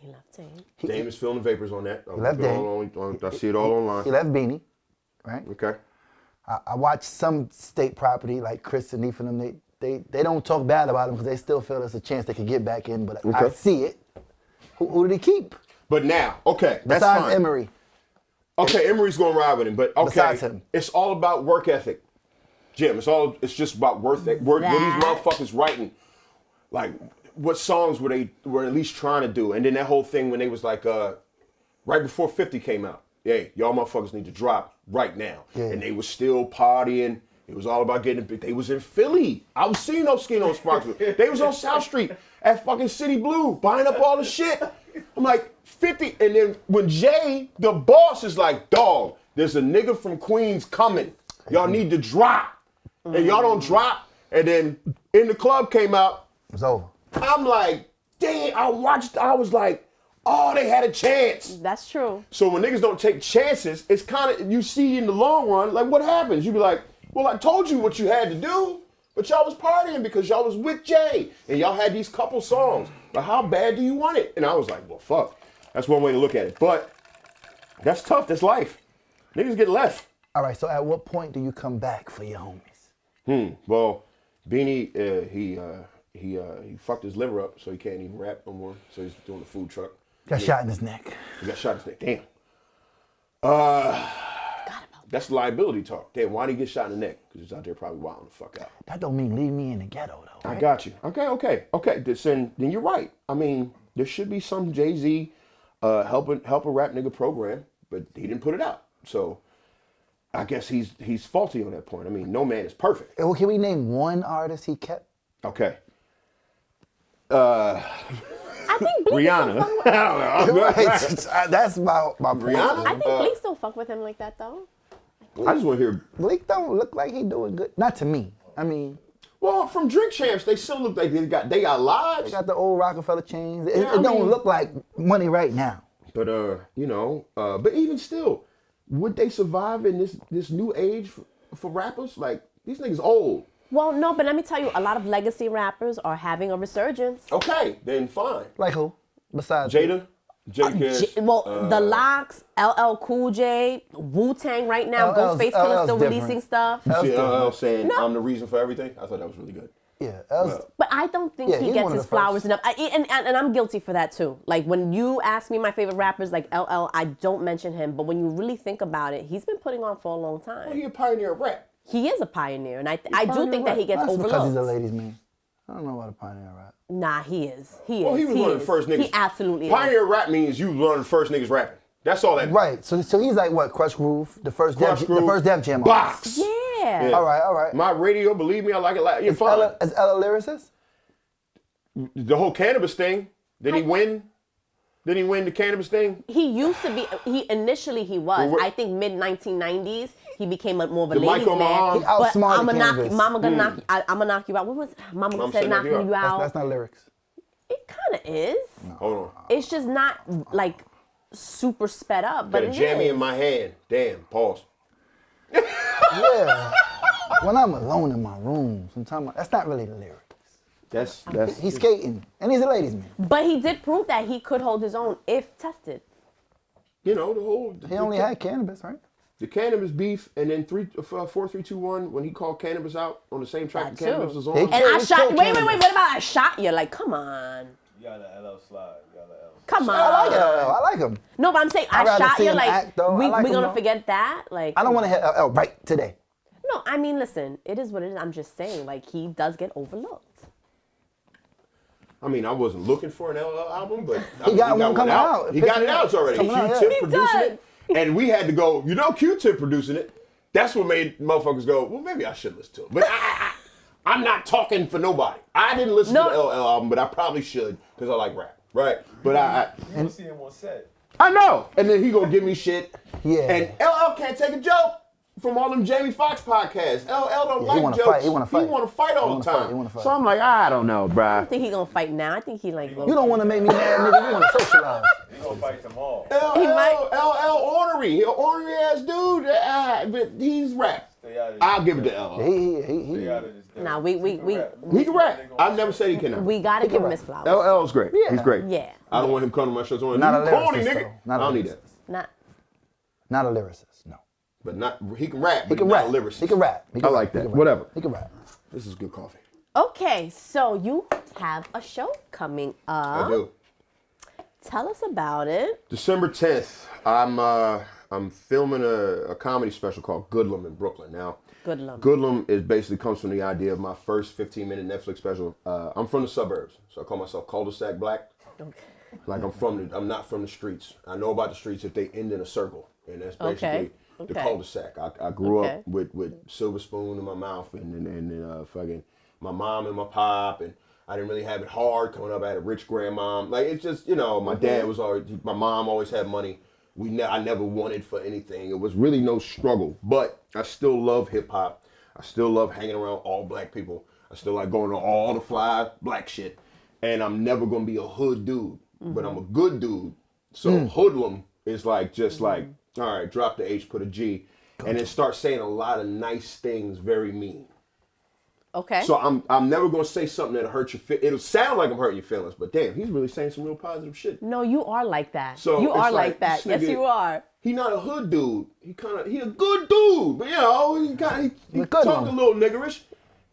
he left Dame. Dame is feeling the vapors on that. left I see it all online. He left Beanie, right? Okay. I watched some state property like Chris and Neef and them. They don't talk bad about him because they still feel there's a chance they could get back in. But I see it. Who did he keep? But now, okay, that's Besides fine. Emery. Okay, Emery's gonna ride with him, but okay, Besides him. It's all about work ethic, Jim. It's just about work. What these motherfuckers writing, like, what songs were they at least trying to do? And then that whole thing when they was like, right before 50 came out, hey, y'all motherfuckers need to drop right now, and they was still partying. It was all about getting big. They was in Philly. I was seeing those Skin on Sparks. They was on South Street at fucking City Blue buying up all the shit. I'm like, 50. And then when Jay, the boss, is like, dog, there's a nigga from Queens coming. Y'all need to drop. And y'all don't drop. And then In the Club came out. It was over. I'm like, damn, I was like, oh, they had a chance. That's true. So when niggas don't take chances, it's kind of, you see in the long run, like what happens? You be like, well, I told you what you had to do, but y'all was partying because y'all was with Jay, and y'all had these couple songs. But how bad do you want it? And I was like, well, fuck. That's one way to look at it. But that's tough. That's life. Niggas get left. All right, so at what point do you come back for your homies? Well, Beanie, he fucked his liver up, so he can't even rap no more. So he's doing the food truck. Got shot in his neck. He got shot in his neck. Damn. That's liability talk. Damn, why'd he get shot in the neck? Because he's out there probably wilding the fuck out. That don't mean leave me in the ghetto, though. Right? I got you. Okay. Then you're right. I mean, there should be some Jay-Z help a rap nigga program, but he didn't put it out. So I guess he's faulty on that point. I mean, no man is perfect. Well, can we name one artist he kept? Okay. I think Bleak Rihanna. still fuck I don't know. Right. That's my point. Rihanna? I think Bleak still fuck with him like that though. I just want to hear. Bleak don't look like he doing good. Not to me. I mean, Well, from Drink Champs, they still look like they got lives. they got the old Roc-A-fella chains. It, Yeah, it I don't mean- look like money right now. But but even still, would they survive in this new age for rappers? Like these niggas old. Well, no, but let me tell you, a lot of legacy rappers are having a resurgence. Okay, then fine. Like who? Besides Jadakiss. The Locks, LL Cool J, Wu-Tang right now, Ghostface Killah still different. releasing stuff. You see LL saying, I'm the reason for everything? I thought that was really good. Yeah, But I don't think he he's gets one of his the flowers first. enough. And I'm guilty for that too. Like when you ask me my favorite rappers like LL, I don't mention him. But when you really think about it, he's been putting on for a long time. Well, he a pioneer of rap. He is a pioneer, and I do pioneer think that he gets That's overlooked. because he's a ladies' man. I don't know about a pioneer rap. Nah, he is. He is. Well, he was one of the first niggas. He absolutely Pioneer is. rap means you learn the first niggas rapping. That's all that. Right. So he's like what? Crush Groove, the first Crush Def, Groove, the first Def Jam. Box. Yeah. All right. My radio, believe me, I like it. You're fine. Is Ella lyricist? The whole cannabis thing. Did he win? Did he win the cannabis thing? He used to be. Initially he was. Well, I think mid 1990s he became more of a The ladies' mic on my man. arm. He But outsmarted I'ma knock you, Cannabis. Mama gonna knock you. I'ma knock you out. What was Mama Mama said? said Knocking you out. That's not lyrics. It kind of is. Hold on. It's just not like super sped up, but Got a it jammy is. in my hand. Damn. Pause. Yeah. When I'm alone in my room, sometimes that's not really the lyrics. That's He's skating, and he's a ladies' man. But he did prove that he could hold his own if tested. you know the whole. He only had cannabis, right? The cannabis beef, and then 4, 3, 2, 1 when he called cannabis out on the same track That the cannabis too. was on. He- And I He shot. killed Wait. Cannabis. What about I shot you? Like, come on. You got the LL slide. You got the L. Come on. I like LL. I like him. No, but I'm saying I'd I rather shot see you. him Like, act, though. I we like him, gonna though. forget that? Like, I don't want to hit LL right today. No, I mean, listen. It is what it is. I'm just saying. Like, he does get overlooked. I mean, I wasn't looking for an LL album, but He got one coming out. He got it out already. Coming out, yeah. Q-Tip He producing does. it, and we had to go. You know, Q-Tip producing it. That's what made motherfuckers go. Well, maybe I should listen to it. But I'm not talking for nobody. I didn't listen to the LL album, but I probably should because I like rap, right? But You gonna see him on set. I know. And then he gonna give me shit. Yeah. And LL can't take a joke from all them Jamie Foxx podcasts. LL don't like wanna jokes. fight. He wanna fight. He wanna fight all the time. He wanna fight. So I'm like, I don't know, I bruh. don't think he gonna fight now. I think he like. You don't want to make me mad, nigga. You want to socialize. He gonna fight tomorrow. LL ornery. He an ornery ass dude. But he's rap. Stay out of this. I'll give it to LL. Stay out of this. Nah, we He can rap. I've never said he cannot. we gotta give him his flowers. LL's great. He's great. Yeah. I don't want him coming to my shows on. Not a You corny, lyricist, nigga. though. Not a I don't need lyricist. that. Not. Not a lyricist, no. But not. He can rap. He But can he's rap. not a lyricist. He can rap. He can I rap. like He that. can rap. Whatever. He can rap. This is good coffee. Okay, so you have a show coming up. I do. Tell us about it. December 10th, I'm filming a comedy special called Goodlum in Brooklyn. Now, Goodlum. Goodlum is basically comes from the idea of my first 15-minute Netflix special. I'm from the suburbs, so I call myself cul-de-sac black. Okay. Like I'm not from the streets. I know about the streets if they end in a circle, and that's basically the Okay. cul-de-sac. I grew Okay. up with silver spoon in my mouth and fucking my mom and my pop, and I didn't really have it hard coming up. I had a rich grandmom. Like it's just my dad was always, my mom always had money. I never wanted for anything. It was really no struggle, but I still love hip hop. I still love hanging around all black people. I still like going to all the fly black shit, and I'm never gonna be a hood dude. But I'm a good dude. So hoodlum is like just like, all right, drop the H, put a G, and then start saying a lot of nice things, very mean. Okay. So I'm never gonna say something that'll hurt your feelings. It'll sound like I'm hurting your feelings, but damn, he's really saying some real positive shit. No, you are like that. So you it's are like, like that. this Yes, nigga- you are. He not a hood dude. He a good dude, but he good talk one. a little niggerish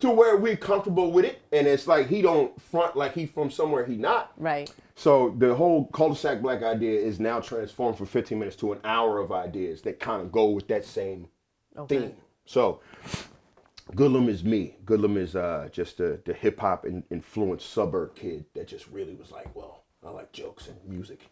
to where we're comfortable with it, and it's like he don't front like he from somewhere he not. Right. So the whole cul-de-sac black idea is now transformed from 15 minutes to an hour of ideas that kind of go with that same theme. So Goodlum is me. Goodlum is just the hip hop influenced suburb kid that just really was like, well, I like jokes and music,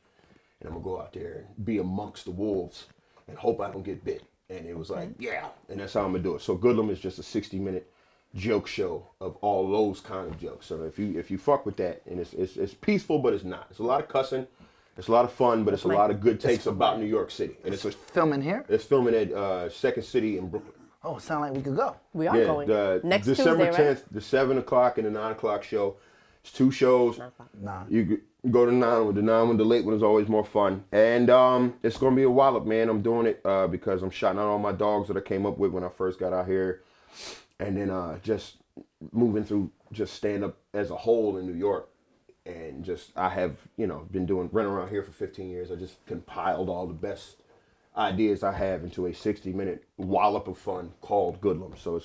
and I'm gonna go out there and be amongst the wolves and hope I don't get bit. And it was like, yeah, and that's how I'm gonna do it. So Goodlum is just a 60-minute joke show of all those kind of jokes. So if you fuck with that, and it's peaceful, but it's not. It's a lot of cussing, it's a lot of fun, but it's a lot of good takes about New York City. And it's Filming here? it's filming at Second City in Brooklyn. Oh, it sound like we could go. We are going. The Next December Tuesday, right? 10th, the 7 o'clock and the 9 o'clock show. It's 2 shows. Nah. You go to 9 with the 9 one. The late one is always more fun. And it's going to be a wallop, man. I'm doing it because I'm shouting out all my dogs that I came up with when I first got out here. And then just moving through just stand up as a whole in New York. And just, I have, been running around here for 15 years. I just compiled all the best ideas I have into a 60-minute wallop of fun called Goodlum. So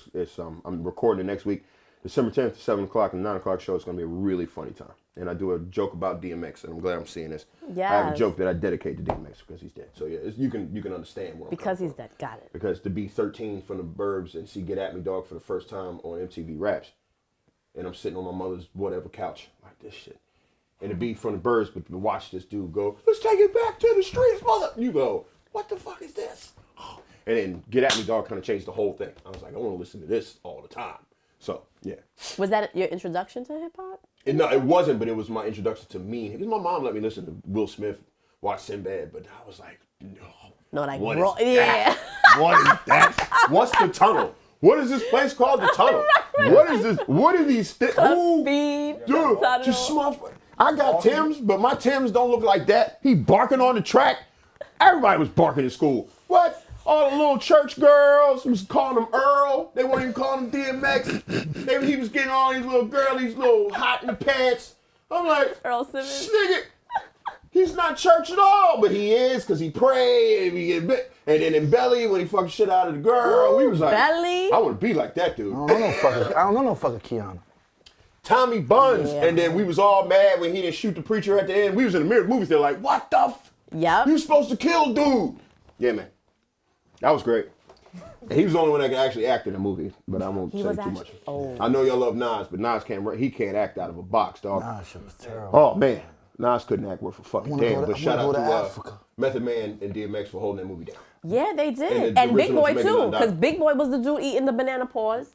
I'm recording it next week, December 10th to 7 o'clock, and the 9 o'clock show. It's going to be a really funny time. And I do a joke about DMX, and I'm glad I'm seeing this. Yes. I have a joke that I dedicate to DMX because he's dead. So yeah, you can understand where I'm Because coming he's from. dead. Got it. Because to be 13 from the burbs and see Get At Me Dog for the first time on MTV Raps, and I'm sitting on my mother's whatever couch, like this shit. And to be from the burbs, but to watch this dude go, let's take it back to the streets, mother. You go, what the fuck is this? And then Get At Me Dog kind of changed the whole thing. I was like, I want to listen to this all the time. So, yeah. Was that your introduction to hip hop? No, it wasn't, but it was my introduction to me. Because my mom let me listen to Will Smith, watch Sinbad, but I was like, no. No, like, What raw, is yeah. What is that? What's the tunnel? What is this place called? The tunnel. What is this? What are these things? Speed. Dude, just small. I got Timbs, but my Timbs don't look like that. He barking on the track. Everybody was barking in school. What? All the little church girls was calling him Earl. They weren't even calling him DMX. He was getting all these little girls, these little hot in the pants. I'm like, Earl Simmons. nigga, he's not church at all, but he is because he prayed and he get bit. And then in Belly, when he fucked shit out of the girl, we was like, Belly? I want to be like that dude. I don't know no fucking Keanu. Tommy Buns, Yeah. and then we was all mad when he didn't shoot the preacher at the end. We was in the mirror movies. They're like, "What the? Yep. You supposed to kill dude?" Yeah, man, that was great. And he was the only one that could actually act in the movie, but I won't say too much. Oh. I know y'all love Nas, but Nas can't act out of a box, dog. Nah, shit was terrible. Oh man, Nas couldn't act worth a fucking wanna damn. go to- But I shout wanna out go to to Africa. Method Man and DMX for holding that movie down. Yeah, they did. And And the Big original Boy, Jamaican too. Undone. Because Big Boy was the dude eating the banana paws.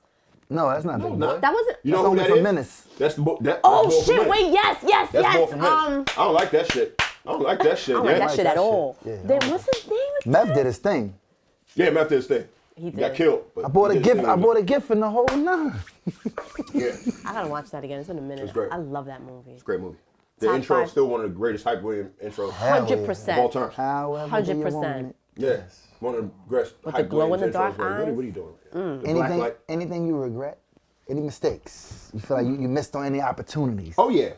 No, that's not Big Boy. not. That wasn't. You know That's who only that for is? Menace. That's the that. Oh, that's Wolf shit. Menace. Wait, yes. That's yes. Wolf Menace. I don't like that shit. I don't like that shit. I don't like yeah. that shit at all. Yeah, Then what's his name? Meth did his thing. Yeah, Meth did his thing. He Got did. killed. But I bought a he did his gift. thing. I bought a gift in the whole nine. Yeah, I gotta watch that again. It's been a minute. It's great. I love that movie. great movie. The Top intro five. is still one of the greatest Hype Williams intros Hell yeah. 100%. of all time. However 100%. Yeah, one of the greatest With Hype the glow in Williams the dark intros. Like, eyes? what are you doing? The black light. Anything you regret? Any mistakes? You feel like you missed on any opportunities? Oh yeah.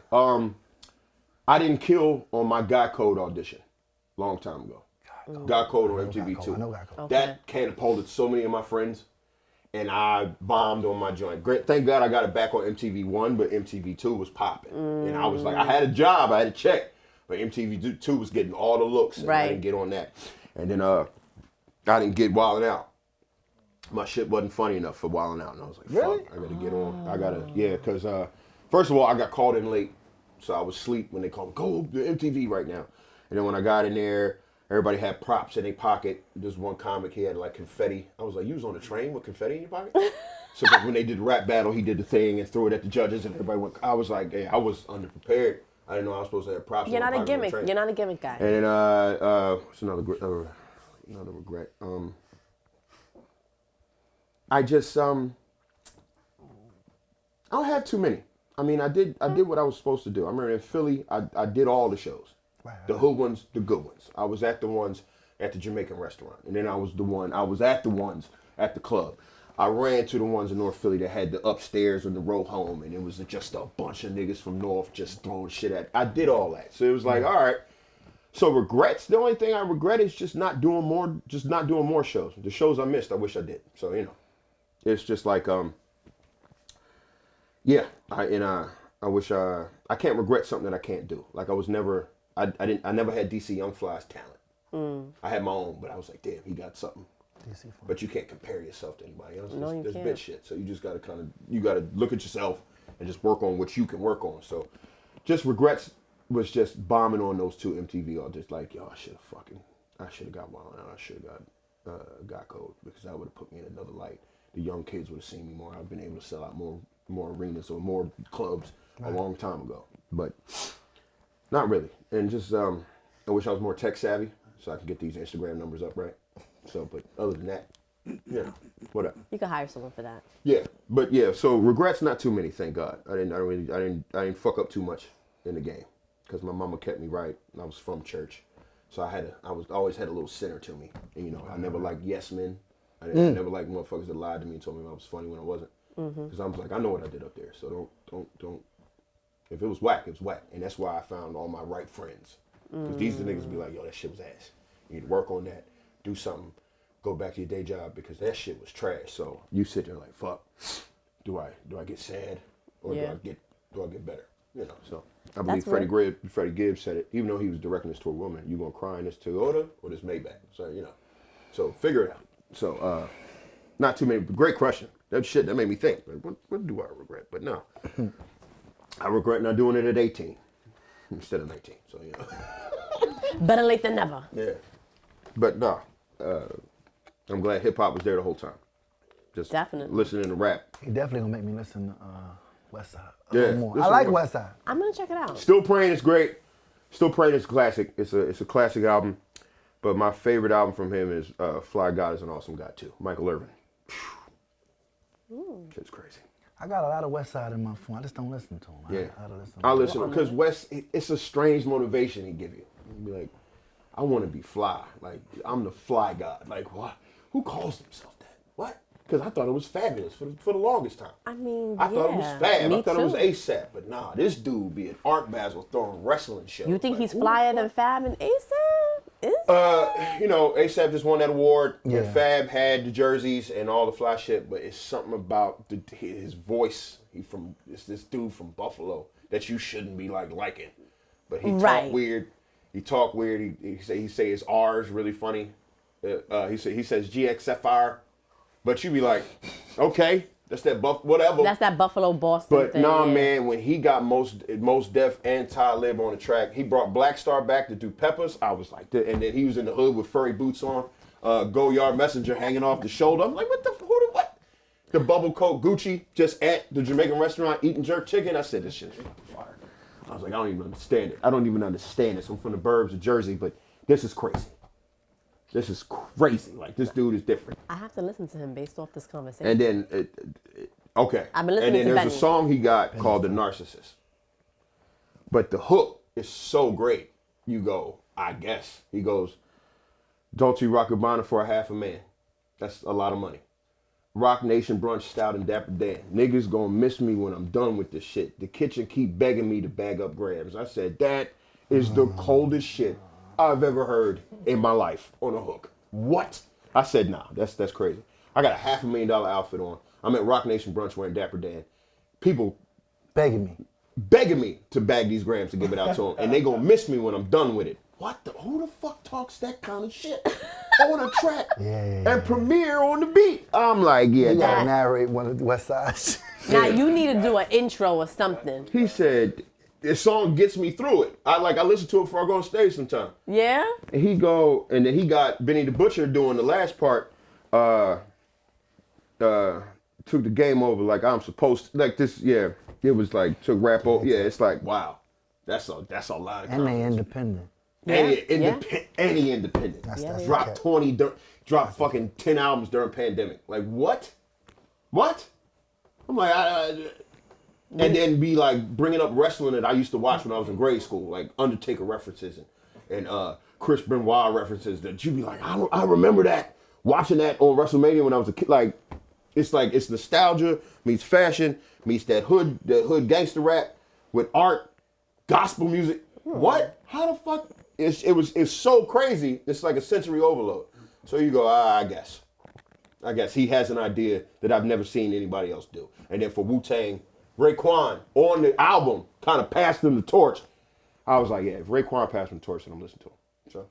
I didn't kill on my God Code audition long time ago. God Code on MTV2. I know God Code. Okay. That catapulted so many of my friends, and I bombed on my joint. Great, thank God I got it back on MTV1, but MTV2 was popping, and I was like, I had a job, I had a check, but MTV2 was getting all the looks, and I Right. didn't get on that. And then I didn't get Wildin' Out. My shit wasn't funny enough for Wildin' Out, and I was like, Really? fuck, I gotta get on. Because first of all, I got called in late, so I was asleep when they called me, go to MTV right now. And then when I got in there, everybody had props in their pocket. There's one comic, he had like confetti. I was like, you was on the train with confetti in your pocket? So when they did the rap battle, he did the thing and threw it at the judges, and everybody went. I was like, hey, I was underprepared. I didn't know I was supposed to have props. You're in my not a pocket on the gimmick. train. You're not a gimmick guy. And then what's another regret? I just I don't have too many. I mean, I did what I was supposed to do. I remember in Philly, I did all the shows. The hood ones, the good ones. I was at the ones at the Jamaican restaurant. And then I was at the ones at the club. I ran to the ones in North Philly that had the upstairs and the row home, and it was just a bunch of niggas from North just throwing shit at. I did all that. So it was like, all right. So regrets, the only thing I regret is just not doing more shows. The shows I missed, I wish I did. So, it's just like, yeah, I wish I can't regret something that I can't do. Like I never had DC Young Fly's talent. I had my own, but I was like, damn, he got something. But you can't compare yourself to anybody else. No, you There's can't. bitch shit. So you just gotta look at yourself and just work on what you can work on. So just regrets was just bombing on those two MTV or just like, yo, I should have got Wild Out. I should have got Code because that would have put me in another light. The young kids would have seen me more. I've been able to sell out more arenas or more clubs a long time ago. But not really. And just I wish I was more tech savvy so I can get these Instagram numbers up right. So, but other than that, whatever. You could hire someone for that. Yeah, but yeah. So regrets, not too many. Thank God. I didn't fuck up too much in the game because my mama kept me right. And I was from church, so I always had a little center to me. And, I never liked yes men. I never liked motherfuckers that lied to me and told me I was funny when I wasn't. Because I'm like, I know what I did up there, so don't. If it was whack, it was whack, and that's why I found all my right friends. Because these are the niggas be like, yo, that shit was ass. You need to work on that, do something, go back to your day job because that shit was trash. So you sit there like, fuck, do I get sad or do I get better? You know, so I believe Freddie Gibbs said it, even though he was directing this to a woman, you gonna cry in this Toyota or this Maybach? So, you know, so figure it out. So, not too many, great question. That shit, that made me think, like, what do I regret? But no, I regret not doing it at 18 instead of 19. So, you know. Better late than never. Yeah. But no, I'm glad hip hop was there the whole time. Just Definitely. listening to rap. He definitely gonna make me listen to Westside. Yeah, More. I listen like more. Westside. I'm gonna check it out. Still Praying is great. Still Praying is a classic. It's a classic album. But my favorite album from him is Fly God is an Awesome God too. Michael Irvin. Shit's crazy. I got a lot of Westside in my phone. I just don't listen to him. Yeah. I I listen because West. It's a strange motivation he give you. You be like, I want to be fly. Like I'm the fly god. Like what? Who calls himself that? What? Because I thought it was fabulous for the longest time. I mean, I thought it was fab. Me I thought too. it was ASAP. But nah, this dude be at Art Basel throwing wrestling shows. You think Like, he's who flyer the than Fab and ASAP? Is You know, ASAP just won that award. Yeah. And Fab had the jerseys and all the fly shit, but it's something about his voice. It's this dude from Buffalo that you shouldn't be liking. But he talk weird. He talk weird. He say his R's really funny. He says GXFR, but you be like, okay, that's that whatever. That's that Buffalo Boston But thing. nah, yeah. man, when he got Most Def and Talib on the track, he brought Black Star back to do Peppers. I was like, and then he was in the hood with furry boots on, Go Yard Messenger hanging off the shoulder. I'm like, what? The bubble coat Gucci just at the Jamaican restaurant eating jerk chicken. I said, this shit's fucking fire. I was like, I don't even understand it. I don't even understand this. I'm from the burbs of Jersey, but this is crazy. This is crazy. Like, this dude is different. I have to listen to him based off this conversation. And then, okay. I've been listening and then to there's Benny. a song he got called The Narcissist. But the hook is so great. You go, I guess. He goes, Dolce Rock-A-fella for a half a man. That's a lot of money. Rock Nation brunch stout and Dapper Dan. Niggas gonna miss me when I'm done with this shit. The kitchen keep begging me to bag up grams. I said, that is the coldest shit I've ever heard in my life on a hook. What? I said, nah, that's crazy. I got a $500,000 outfit on. I'm at Rock Nation brunch wearing Dapper Dan. People Begging me to bag these grams to give it out to them. And they gonna miss me when I'm done with it. Who the fuck talks that kind of shit on a track and premiere on the beat? I'm like, yeah. You gotta narrate one of the West Sides. Now you need to do an intro or something. He said, this song gets me through it. I listen to it before I go on stage sometime. Yeah? And and then he got Benny the Butcher doing the last part, took the game over like I'm supposed to. Like this, yeah. It was like, took rap over. Yeah, it's like, wow. That's a lot of And they confidence. independent. Any independent. That's Drop okay. 20, drop fucking 10 albums during pandemic. Like, what? I'm like, and then be like bringing up wrestling that I used to watch when I was in grade school, like Undertaker references and Chris Benoit references that you be like, I remember that, watching that on WrestleMania when I was a kid. Like it's nostalgia meets fashion meets that hood gangster rap with art, gospel music. What? How the fuck? It's so crazy. It's like a sensory overload. So you go, I guess he has an idea that I've never seen anybody else do. And then for Wu-Tang, Raekwon on the album kind of passed him the torch. I was like, yeah, if Raekwon passed him the torch, then I'm listening to him. So,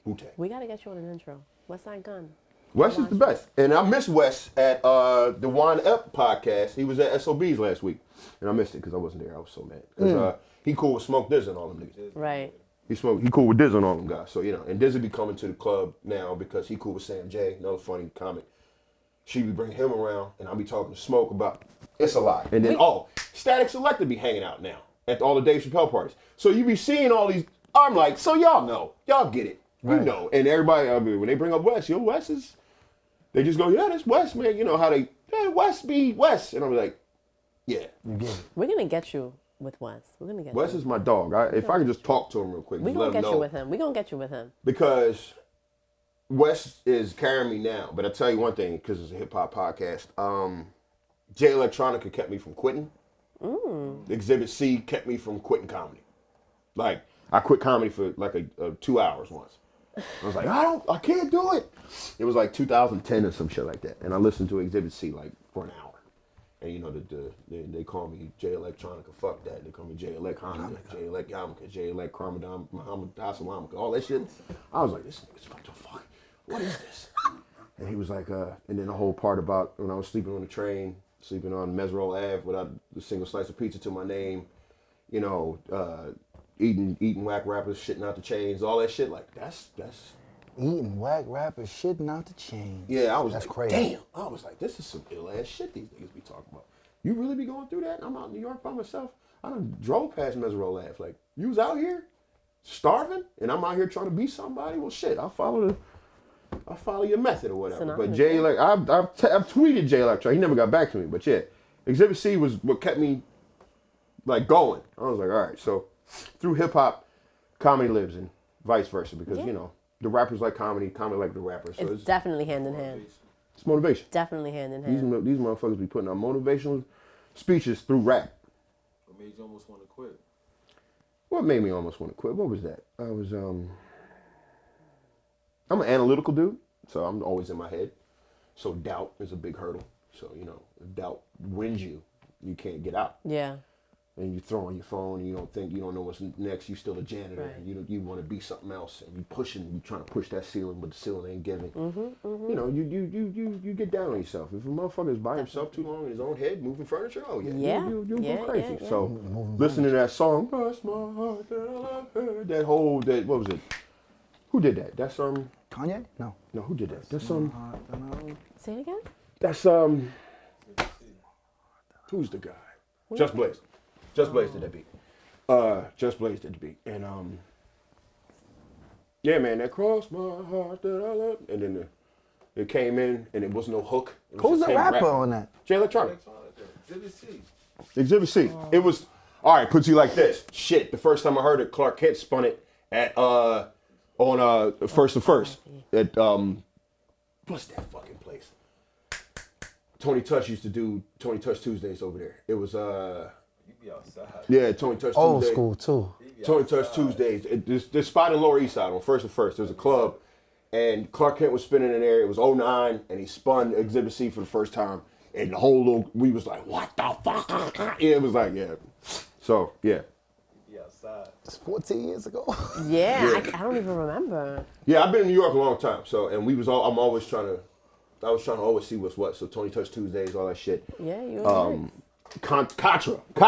Wu-Tang. We got to get you on an intro. Westside Gunn. Wes is the best. And I miss Wes at the Juan Epps podcast. He was at SOB's last week. And I missed it because I wasn't there. I was so mad. Because he cool with Smoke Diz and all them niggas. Right. He cool with Diz and all them guys. So, you know, and Diz will be coming to the club now because he cool with Sam J, another funny comic. She be bringing him around, and I'll be talking to Smoke about, it's a lot. And then, Static Selector be hanging out now at all the Dave Chapelle parties. So you be seeing all these, I'm like, so y'all know, y'all get it. You know. And everybody, I mean, when they bring up Wes, Wes is, they just go, yeah, that's Wes, man. You know how they, Wes be Wes. And I'm like, yeah. You get it. We're going to get you with Wes. We're going to get Wes you. is my dog. If I could just talk to him real quick. We're Just going let to him get know. you with him. We're going to get you with him. Because Wes is carrying me now. But I tell you one thing, because it's a hip hop podcast. J Electronica kept me from quitting. Exhibit C kept me from quitting comedy. Like, I quit comedy for like 2 hours once. I was like, I can't do it. It was like 2010 or some shit like that. And I listened to Exhibit C like for an hour. And you know, they call me J Electronica, fuck that. They call me J Elect Hanukkah, J Elect Yarmulke, J Elect Ramadan, Muhammad Hassalamka, all that shit. I was like, this nigga's what the fuck? What is this? And he was like, and then the whole part about when I was sleeping on the train, sleeping on Mesrol Ave without a single slice of pizza to my name, you know, eating whack rappers, shitting out the chains, all that shit. Like, that's Eating whack rappers, shitting out the chain. yeah, I was That's like, crazy. damn. I was like, this is some ill ass shit these niggas be talking about. You really be going through that? I'm out in New York by myself. I done drove past Mesrol Ave. Like, you was out here starving, and I'm out here trying to be somebody. Well, shit, I'll follow your method or whatever. But Jay, like, I've tweeted Jay Electro. He never got back to me. But yeah, Exhibit C was what kept me like going. I was like, all right. So through hip hop, comedy lives, and vice versa, because you know the rappers like comedy, comedy like the rappers. So It's definitely hand in hand. it's motivation. Definitely hand in hand. These motherfuckers be putting out motivational speeches through rap. What made you almost want to quit? What made me almost want to quit? What was that? I was I'm an analytical dude, so I'm always in my head. So doubt is a big hurdle. So, you know, if doubt wins you, you can't get out. Yeah. And you throw on your phone, and you don't know what's next. You still a janitor. Right. You want to be something else, and you trying to push that ceiling, but the ceiling ain't giving. You know, you get down on yourself. If a motherfucker is by himself too long in his own head, moving furniture, oh yeah, you'll go crazy. Yeah. So listening to that song, "Bless my heart that I love her," that what was it? Who did that? That's Kanye? No. no, who did that? That's Say it again? that's who's the guy? Just Blaze. Just Blaze did that beat. Just Blaze did the beat. And yeah, man, that crossed my heart that I love. And then it came in and it was no hook. It was Who's just the him rapper rapping. on that? Jay Electronica. Exhibit C. Exhibit C. It was, all right, puts you like this. Shit, the first time I heard it, Clark Kent spun it at on First to First at what's that fucking place? Tony Touch used to do Tony Touch Tuesdays over there. It was You be outside. yeah, Tony Touch Old Tuesdays. school too. Tony Touch Tuesdays. This spot in Lower East Side on First to First. There's a club, and Clark Kent was spinning in there. It was 09, and he spun Exhibit C for the first time. And the whole little, we was like, what the fuck? Yeah, it was like, yeah. So, yeah. You be outside. It's 14 years ago. Yeah, I don't even remember. Yeah, I've been in New York a long time. So, and I was trying to always see what's what. So Tony Touch Tuesdays, all that shit. Yeah, you were nice. Contra was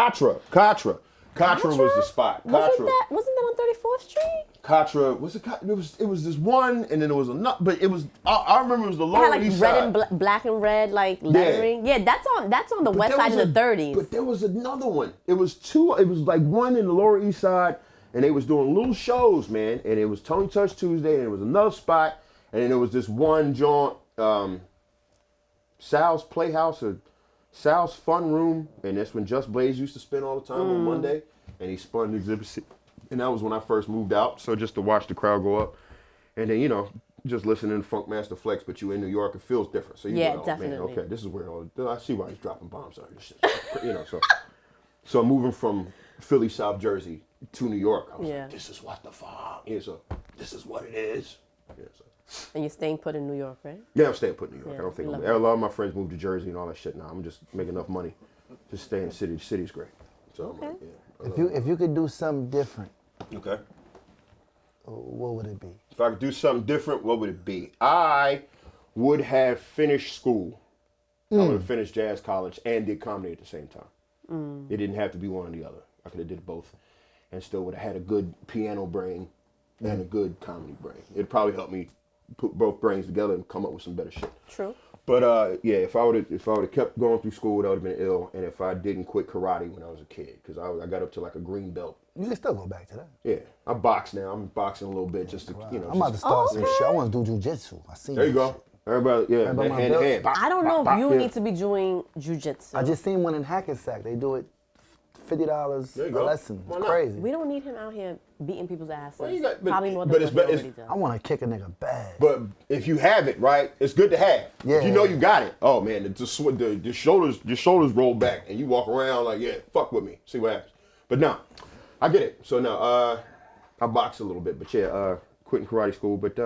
the spot. Wasn't that on 34th Street? Contra was it was this one, and then there was another, but it was I remember it was the It Lower had like East red Side. and black and red like lettering. Yeah, that's on the west side in the 30s. But there was another one. It was two. It was like one in the Lower East Side, and they was doing little shows, man. And it was Tony Touch Tuesday, and it was another spot, and then there was this one joint, Sal's Playhouse or Sal's Fun Room, and that's when Just Blaze used to spin all the time on Monday, and he spun Exhibit C. And that was when I first moved out, so just to watch the crowd go up. And then, you know, just listening to Funkmaster Flex, but you in New York, it feels different. So you Yeah, go, oh, definitely. man, okay, this is where I see why he's dropping bombs out here. You know, so moving from Philly, South Jersey to New York, I was Yeah. like, this is what the fuck. Yeah, so this is what it is. Yeah, so. And you're staying put in New York, right? Yeah, I'm staying put in New York. Yeah, I don't think we a love lot of my friends moved to Jersey and all that shit now. I'm just making enough money. Just stay in the city. The city's great. So I'm like, yeah. If you could do something different, Okay. what would it be? If I could do something different, what would it be? I would have finished school. I would have finished jazz college and did comedy at the same time. It didn't have to be one or the other. I could have did both and still would have had a good piano brain and a good comedy brain. It'd probably help me put both brains together and come up with some better shit. True. But yeah, if I would have kept going through school, that would have been ill. And if I didn't quit karate when I was a kid, because I got up to like a green belt. You can still go back to that. Yeah, I box now. I'm boxing a little bit just to, you know. I'm about to start some shit. I want to do jujitsu. I see. There you go. Everybody, yeah, Everybody my hand in belt. hand. Bop, I don't bop, know bop, if you yeah. need to be doing jujitsu. I just seen one in Hackensack. They do it $50 There you a go. lesson. Why It's not? crazy. We don't need him out here beating people's asses. Well, you got- but- Probably more than but what it's- he but already does. I want to kick a nigga bad. But if you have it, right, it's good to have. If you Yeah. know you got it, oh man, the shoulders roll back and you walk around like, yeah, fuck with me, see what happens. But no, I get it. So no, I boxed a little bit, but yeah, quitting karate school. But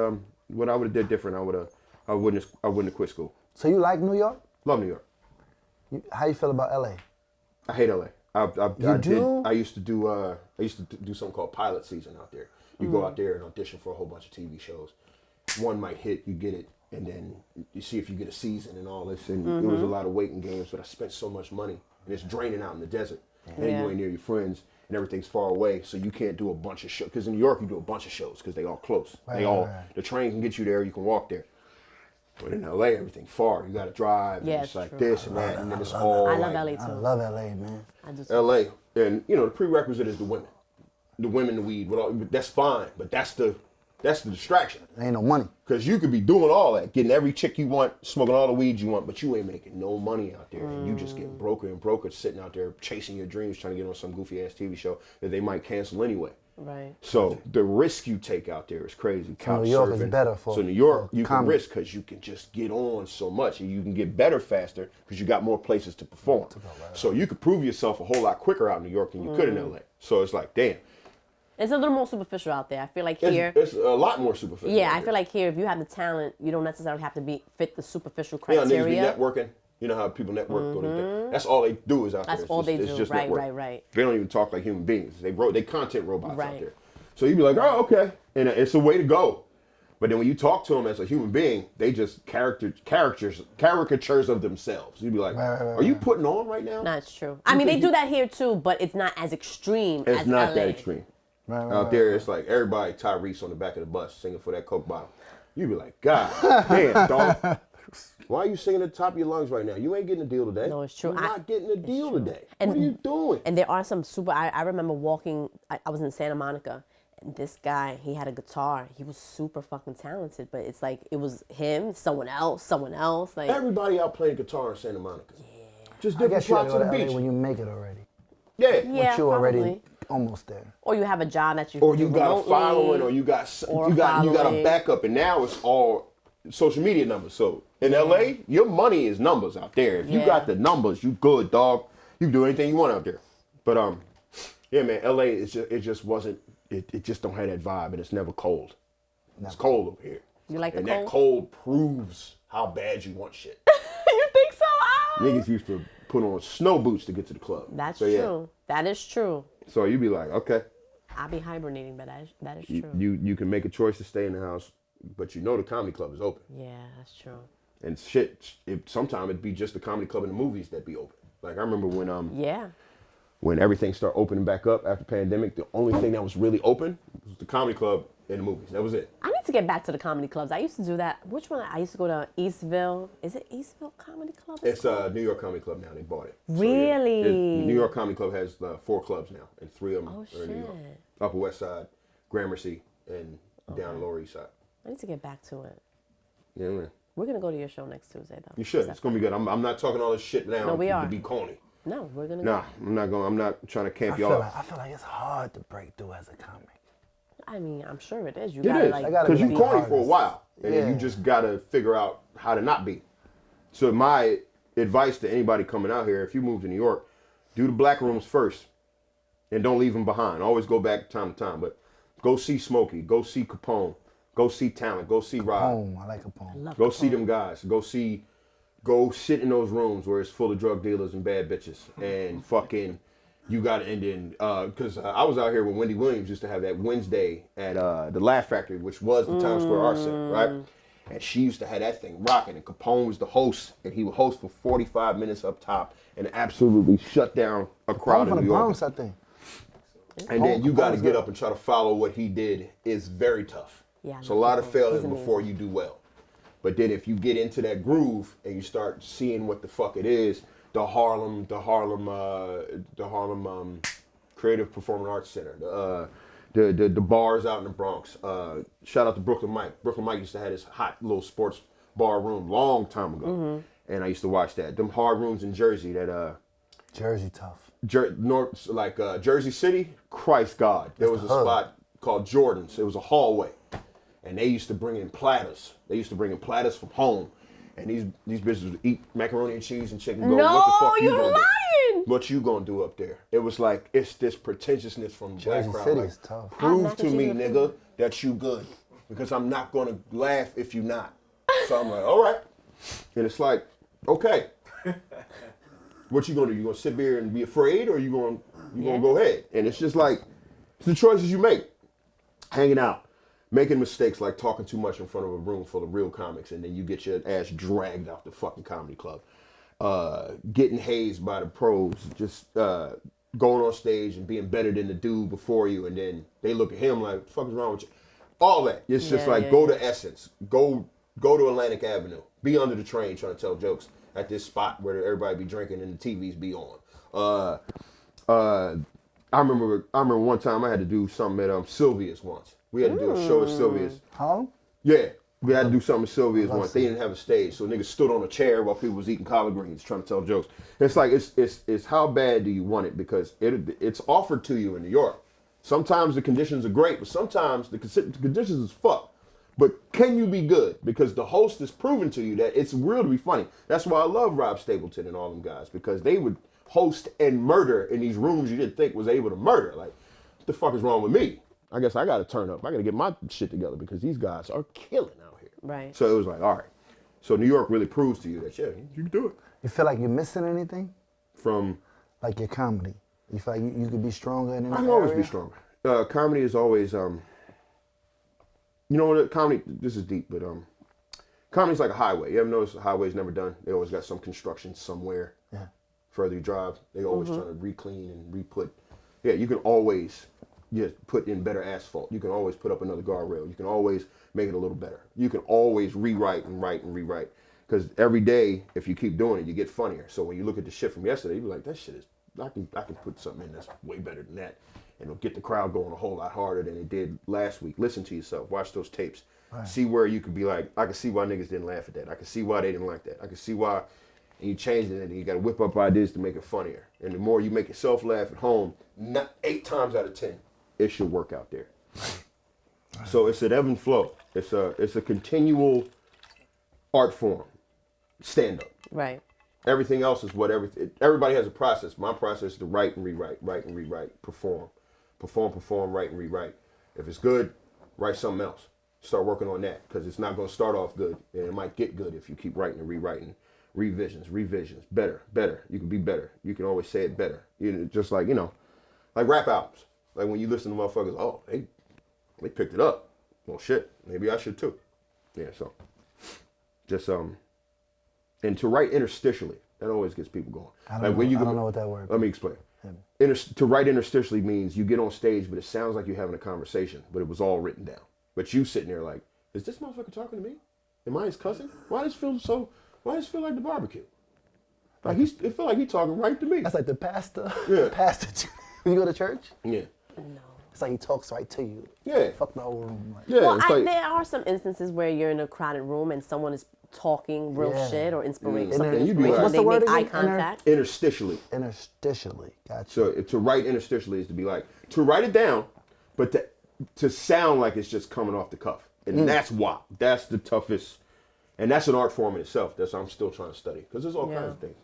what I would have did different, I wouldn't have quit school. So you like New York? Love New York. How you feel about LA? I hate LA. You do? I used to do something called pilot season out there. You go out there and audition for a whole bunch of TV shows. One might hit, you get it, and then you see if you get a season and all this. And it was a lot of waiting games, but I spent so much money, and it's draining out in the desert. And Yeah. you ain't near your friends, and everything's far away, so you can't do a bunch of shows. Because in New York, you do a bunch of shows because they all close. Right. The train can get you there, you can walk there. But in LA, everything far. You got to drive. And Yeah, it's it's like true. this and that, and then it's all. I love like, LA I too. love LA, man. I just LA, and you know the prerequisite is the women, the weed. That's fine, but that's the distraction. There ain't no money. Because you could be doing all that, getting every chick you want, smoking all the weed you want, but you ain't making no money out there, and you just get broker and broker sitting out there chasing your dreams, trying to get on some goofy ass TV show that they might cancel anyway. right. So the risk you take out there is crazy. So New York is better for- So New York, for you can comedy. risk because you can just get on so much, and you can get better faster because you got more places to perform. So you could prove yourself a whole lot quicker out in New York than you could in LA. So it's like, damn, It's a little more superficial out there. I feel like it's, here. it's a lot more superficial. Yeah, out I here. feel like here, if you have the talent, you don't necessarily have to fit the superficial Yeah, niggas be criteria. networking. You know how people network. Go to that's all they do is out That's there. It's all just, they it's do. just Right, network. right. They don't even talk like human beings. They content robots out Right. there. So you'd be like, oh, okay. And it's a way to go. But then when you talk to them as a human being, they just caricatures of themselves. You'd be like, Right. are you putting on right now? That's true. I mean, they do that here too, but it's not as extreme It's as not LA. that extreme. Right, Out there, it's like everybody Tyrese on the back of the bus singing for that Coke bottle. You'd be like, God damn, dog. Why are you singing at the top of your lungs right now? You ain't getting a deal today. No, it's true. You're not getting a deal today. And- what are you doing? And there are some I remember walking, I was in Santa Monica, and this guy, he had a guitar. He was super fucking talented, but it's like, it was him, someone else. Like, Everybody out playing guitar in Santa Monica. Yeah. Just I different guess you gotta spots go on to the LA beach. when you make it already. Yeah. yeah, But you already probably. almost there. Or you have a job that you Or do you got a remotely. following, or you got a following. backup, and now it's all social media numbers. So in LA, your money is numbers out there. If you Yeah. got the numbers, you good, dog. You can do anything you want out there. But yeah, man, LA it just wasn't. It just don't have that vibe, and it's never cold. It's cold over here. You like the and cold? that cold proves how bad you want shit. You think so? Niggas used to put on snow boots to get to the club. That's So, yeah. true. That is true. So you be like, okay, I'll be hibernating, but that is true. you can make a choice to stay in the house, but you know the comedy club is open. Yeah, that's true. And shit, sometimes it'd be just the comedy club and the movies that be open. Like I remember Yeah. when everything started opening back up after pandemic, the only thing that was really open was the comedy club and the movies. That was it. I need to get back to the comedy clubs. I used to do that. Which one? I used to go to Eastville. Is it Eastville Comedy Club? It's New York Comedy Club now. They bought it. Really? New York Comedy Club has 4 clubs now, and 3 of them Oh, are in New York. shit. Upper West Side, Gramercy, and down Lower East Side. I need to get back to it. Yeah, man. We're gonna go to your show next Tuesday, though. You should. It's gonna be good. I'm not talking all this shit now. No, we to are. be corny. No, we're gonna Nah, go. I'm not trying to camp I y'all. feel like it's hard to break through as a comic. I mean, I'm sure it is. You It gotta is, like. I gotta because be you the corny for a hardest. while, and then you Yeah. just gotta figure out how to not be. So my advice to anybody coming out here, if you move to New York, do the black rooms first, and don't leave them behind. Always go back time to time, but go see Smokey, go see Capone, go see Talent, go see Rob, Poem, I like a poem. Love go Capone. see them guys, go sit in those rooms where it's full of drug dealers and bad bitches, and fucking. You got to end in, because I was out here when Wendy Williams used to have that Wednesday at the Laugh Factory, which was the Times Square Arts Center, right? And she used to have that thing rocking, and Capone was the host, and he would host for 45 minutes up top and absolutely shut down a crowd Poem from in the New York. Bronx, I think. And then you got to Capone's get good. up and try to follow what he did is very tough. Yeah, I So a know lot of Capone. failure He's before amazing. you do well. But then if you get into that groove and you start seeing what the fuck it is, the Harlem Creative Performing Arts Center, the bars out in the Bronx. Shout out to Brooklyn Mike. Brooklyn Mike used to have this hot little sports bar room long time ago, and I used to watch that. Them hard rooms in Jersey that Jersey tough. Jersey City, Christ God. There was a spot called Jordan's. It was a hallway. And they used to bring in platters. They used to bring in platters from home. And these bitches would eat macaroni and cheese and chicken. Go, what the fuck you gonna lying. do? What you gonna do up there? It was like, it's this pretentiousness from the black Jersey crowd. City Like, is tough. prove to me, nigga, that you good. Because I'm not gonna laugh if you not. So I'm like, all right. And it's like, okay. What you gonna do? You gonna sit there and be afraid, or you gonna go ahead? And it's just like, it's the choices you make. Hanging out. Making mistakes like talking too much in front of a room full of real comics, and then you get your ass dragged out the fucking comedy club. Getting hazed by the pros, just going on stage and being better than the dude before you, and then they look at him like, what the fuck is wrong with you? All that. It's just go to Essence. Go to Atlantic Avenue. Be under the train trying to tell jokes at this spot where everybody be drinking and the TVs be on. I remember one time I had to do something at Sylvia's once. We had to do a show at Sylvia's. Harlem? Yeah, we had to do something at Sylvia's once. They didn't have a stage, so niggas stood on a chair while people was eating collard greens trying to tell jokes. It's like, it's how bad do you want it? Because it's offered to you in New York. Sometimes the conditions are great, but sometimes the conditions is fuck. But can you be good? Because the host has proven to you that it's real to be funny. That's why I love Rob Stapleton and all them guys, because they would host and murder in these rooms you didn't think was able to murder. Like, what the fuck is wrong with me? I guess I got to turn up. I got to get my shit together because these guys are killing out here. Right. So it was like, all right. So New York really proves to you that, yeah, you can do it. You feel like you're missing anything? From? Like your comedy. You feel like you could be stronger in that I can always area? be stronger. Comedy is always, you know what, comedy, this is deep, but comedy's like a highway. You ever notice the highway's never done? They always got some construction somewhere. Yeah. Further you drive, they always trying to re-clean and re-put. Yeah, you can always put in better asphalt. You can always put up another guardrail. You can always make it a little better. You can always rewrite and write and rewrite. Because every day, if you keep doing it, you get funnier. So when you look at the shit from yesterday, you're like, that shit is, I can put something in that's way better than that. And it'll get the crowd going a whole lot harder than it did last week. Listen to yourself. Watch those tapes. Right. See where you could be like, I can see why niggas didn't laugh at that. I can see why they didn't like that. I can see why. And you change it, and you got to whip up ideas to make it funnier. And the more you make yourself laugh at home, 8 times out of 10, it should work out there. Right. So it's an ebb and flow. It's a continual art form. Stand-up. Right. Everything else is what everybody has a process. My process is to write and rewrite, perform, write and rewrite. If it's good, write something else. Start working on that, because it's not going to start off good, and it might get good if you keep writing and rewriting. Revisions, better. You can be better. You can always say it better. Just like, like rap albums. Like when you listen to motherfuckers, oh, they picked it up. Well, shit, maybe I should too. Yeah, so just and to write interstitially, that always gets people going. I don't know what that word is. Let me explain. To write interstitially means you get on stage, but it sounds like you're having a conversation, but it was all written down. But you sitting there like, is this motherfucker talking to me? Am I his cousin? Why does it feel like the barbecue? Like it feel like he talking right to me. That's like the pastor. Yeah. Pastor. When you go to church? Yeah. No. It's like he talks right to you. Yeah. Fuck the whole room. Like, Yeah. Well, there are some instances where you're in a crowded room and someone is talking real shit or inspiration. Something you be inspirational. like- They What's the make word eye again? contact. Interstitially. Interstitially. Gotcha. So to write interstitially is to be like, to write it down, but to sound like it's just coming off the cuff. And that's why. That's the toughest. And that's an art form in itself. That's what I'm still trying to study. Because there's all kinds of things,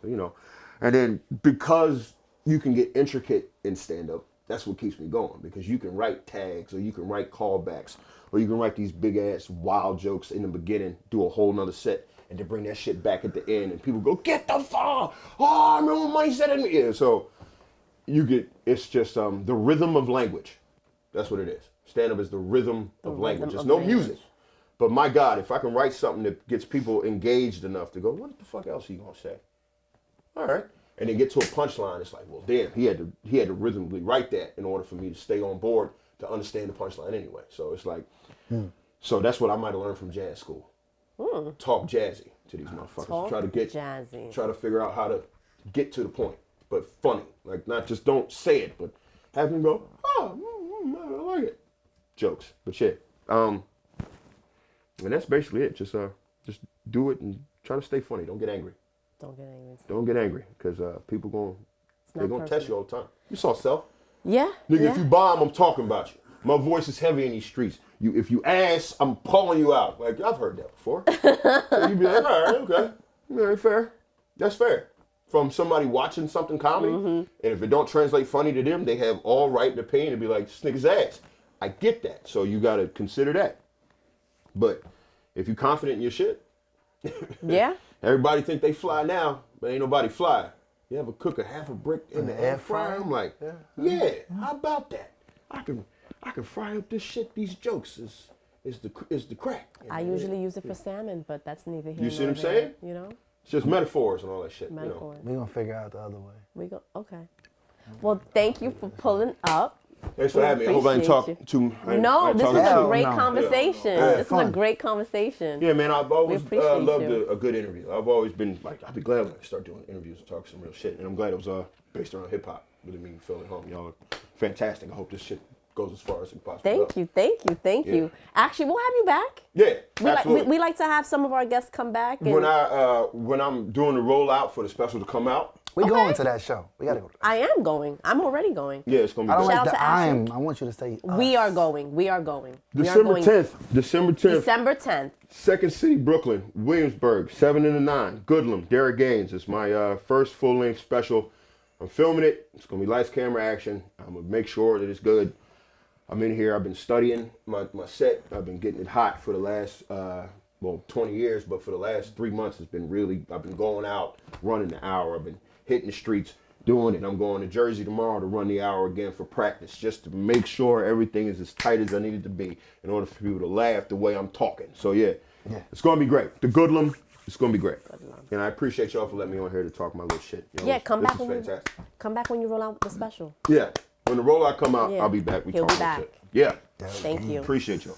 And then because you can get intricate in stand-up, that's what keeps me going. Because you can write tags, or you can write callbacks, or you can write these big-ass wild jokes in the beginning, do a whole nother set, and then bring that shit back at the end. And people go, get the fuck! Oh, I remember when Money said it. Yeah, so it's just the rhythm of language. That's what it is. Stand-up is the rhythm of language. There's no music. But my God, if I can write something that gets people engaged enough to go, what the fuck else are you gonna say? All right. And then get to a punchline, it's like, well, damn, he had to rhythmically write that in order for me to stay on board to understand the punchline anyway. So it's like, so that's what I might have learned from jazz school. Talk jazzy to these motherfuckers. Try to figure out how to get to the point, but funny. Like, not just don't say it, but have them go, oh, I like it. Jokes, but shit. And that's basically it. Just do it and try to stay funny. Don't get angry. Don't get angry. Don't get angry, because people going to They're gonna test you all the time. You saw Self. Yeah. Nigga, yeah. if you bomb, I'm talking about you. My voice is heavy in these streets. If you ass, I'm calling you out. Like, I've heard that before. So you be like, all right, okay. All right, fair. That's fair. From somebody watching something comedy, and if it don't translate funny to them, they have all right to opinion and be like, this nigga's ass. I get that. So you gotta consider that. But if you're confident in your shit, Yeah. everybody think they fly now, but ain't nobody fly. You ever cook a half a brick in the air fryer? I'm like, yeah, how about that? I can fry up this shit. These jokes is the crack. I usually use it for salmon, but that's neither here You see nor what I'm there, saying? You know? It's just metaphors and all that shit. Metaphors. We're going to figure out the other way. We go, okay. Well, thank you for pulling up. Thanks for having me. I hope I didn't talk Appreciate too. No, this is a Hell great no. conversation. Yeah, This is a fun. great conversation. Yeah, man, I've always appreciate loved you. a good interview. I've always been like, I'd be glad when I start doing interviews and talk some real shit. And I'm glad it was based around hip hop. Really made me feel at home. Y'all are fantastic. I hope this shit goes as far as it possibly Thank goes. you, thank you, thank Yeah. you. Actually, we'll have you back. Yeah, We absolutely. we like to have some of our guests come back. And When I'm doing the rollout for the special to come out, We going to that show. We got to go to that. I am going. I'm already going. yeah, it's gonna be I don't good. Shout like out the to Ashley. I'm. I want you to say us. We are going. We are going. We are December going 10th. December 10th. December 10th. Second City, Brooklyn, Williamsburg, 7 and a 9, Goodlum, Derek Gaines. It's my first full-length special. I'm filming it. It's gonna be lights, camera, action. I'm gonna make sure that it's good. I'm in here. I've been studying my set. I've been getting it hot for the last 20 years, but for the last 3 months, I've been going out, running the hour. I've been hitting the streets, doing it. I'm going to Jersey tomorrow to run the hour again for practice, just to make sure everything is as tight as I need it to be in order for people to laugh the way I'm talking. So yeah. It's gonna be great. The Goodlum, it's gonna be great. And I appreciate y'all for letting me on here to talk my little shit. You know, Yeah, come this back is when fantastic. Come back when you roll out the special. Yeah, when the rollout come out, Yeah. I'll be back. We He'll talk be about back. shit. Yeah, Thank you. appreciate y'all.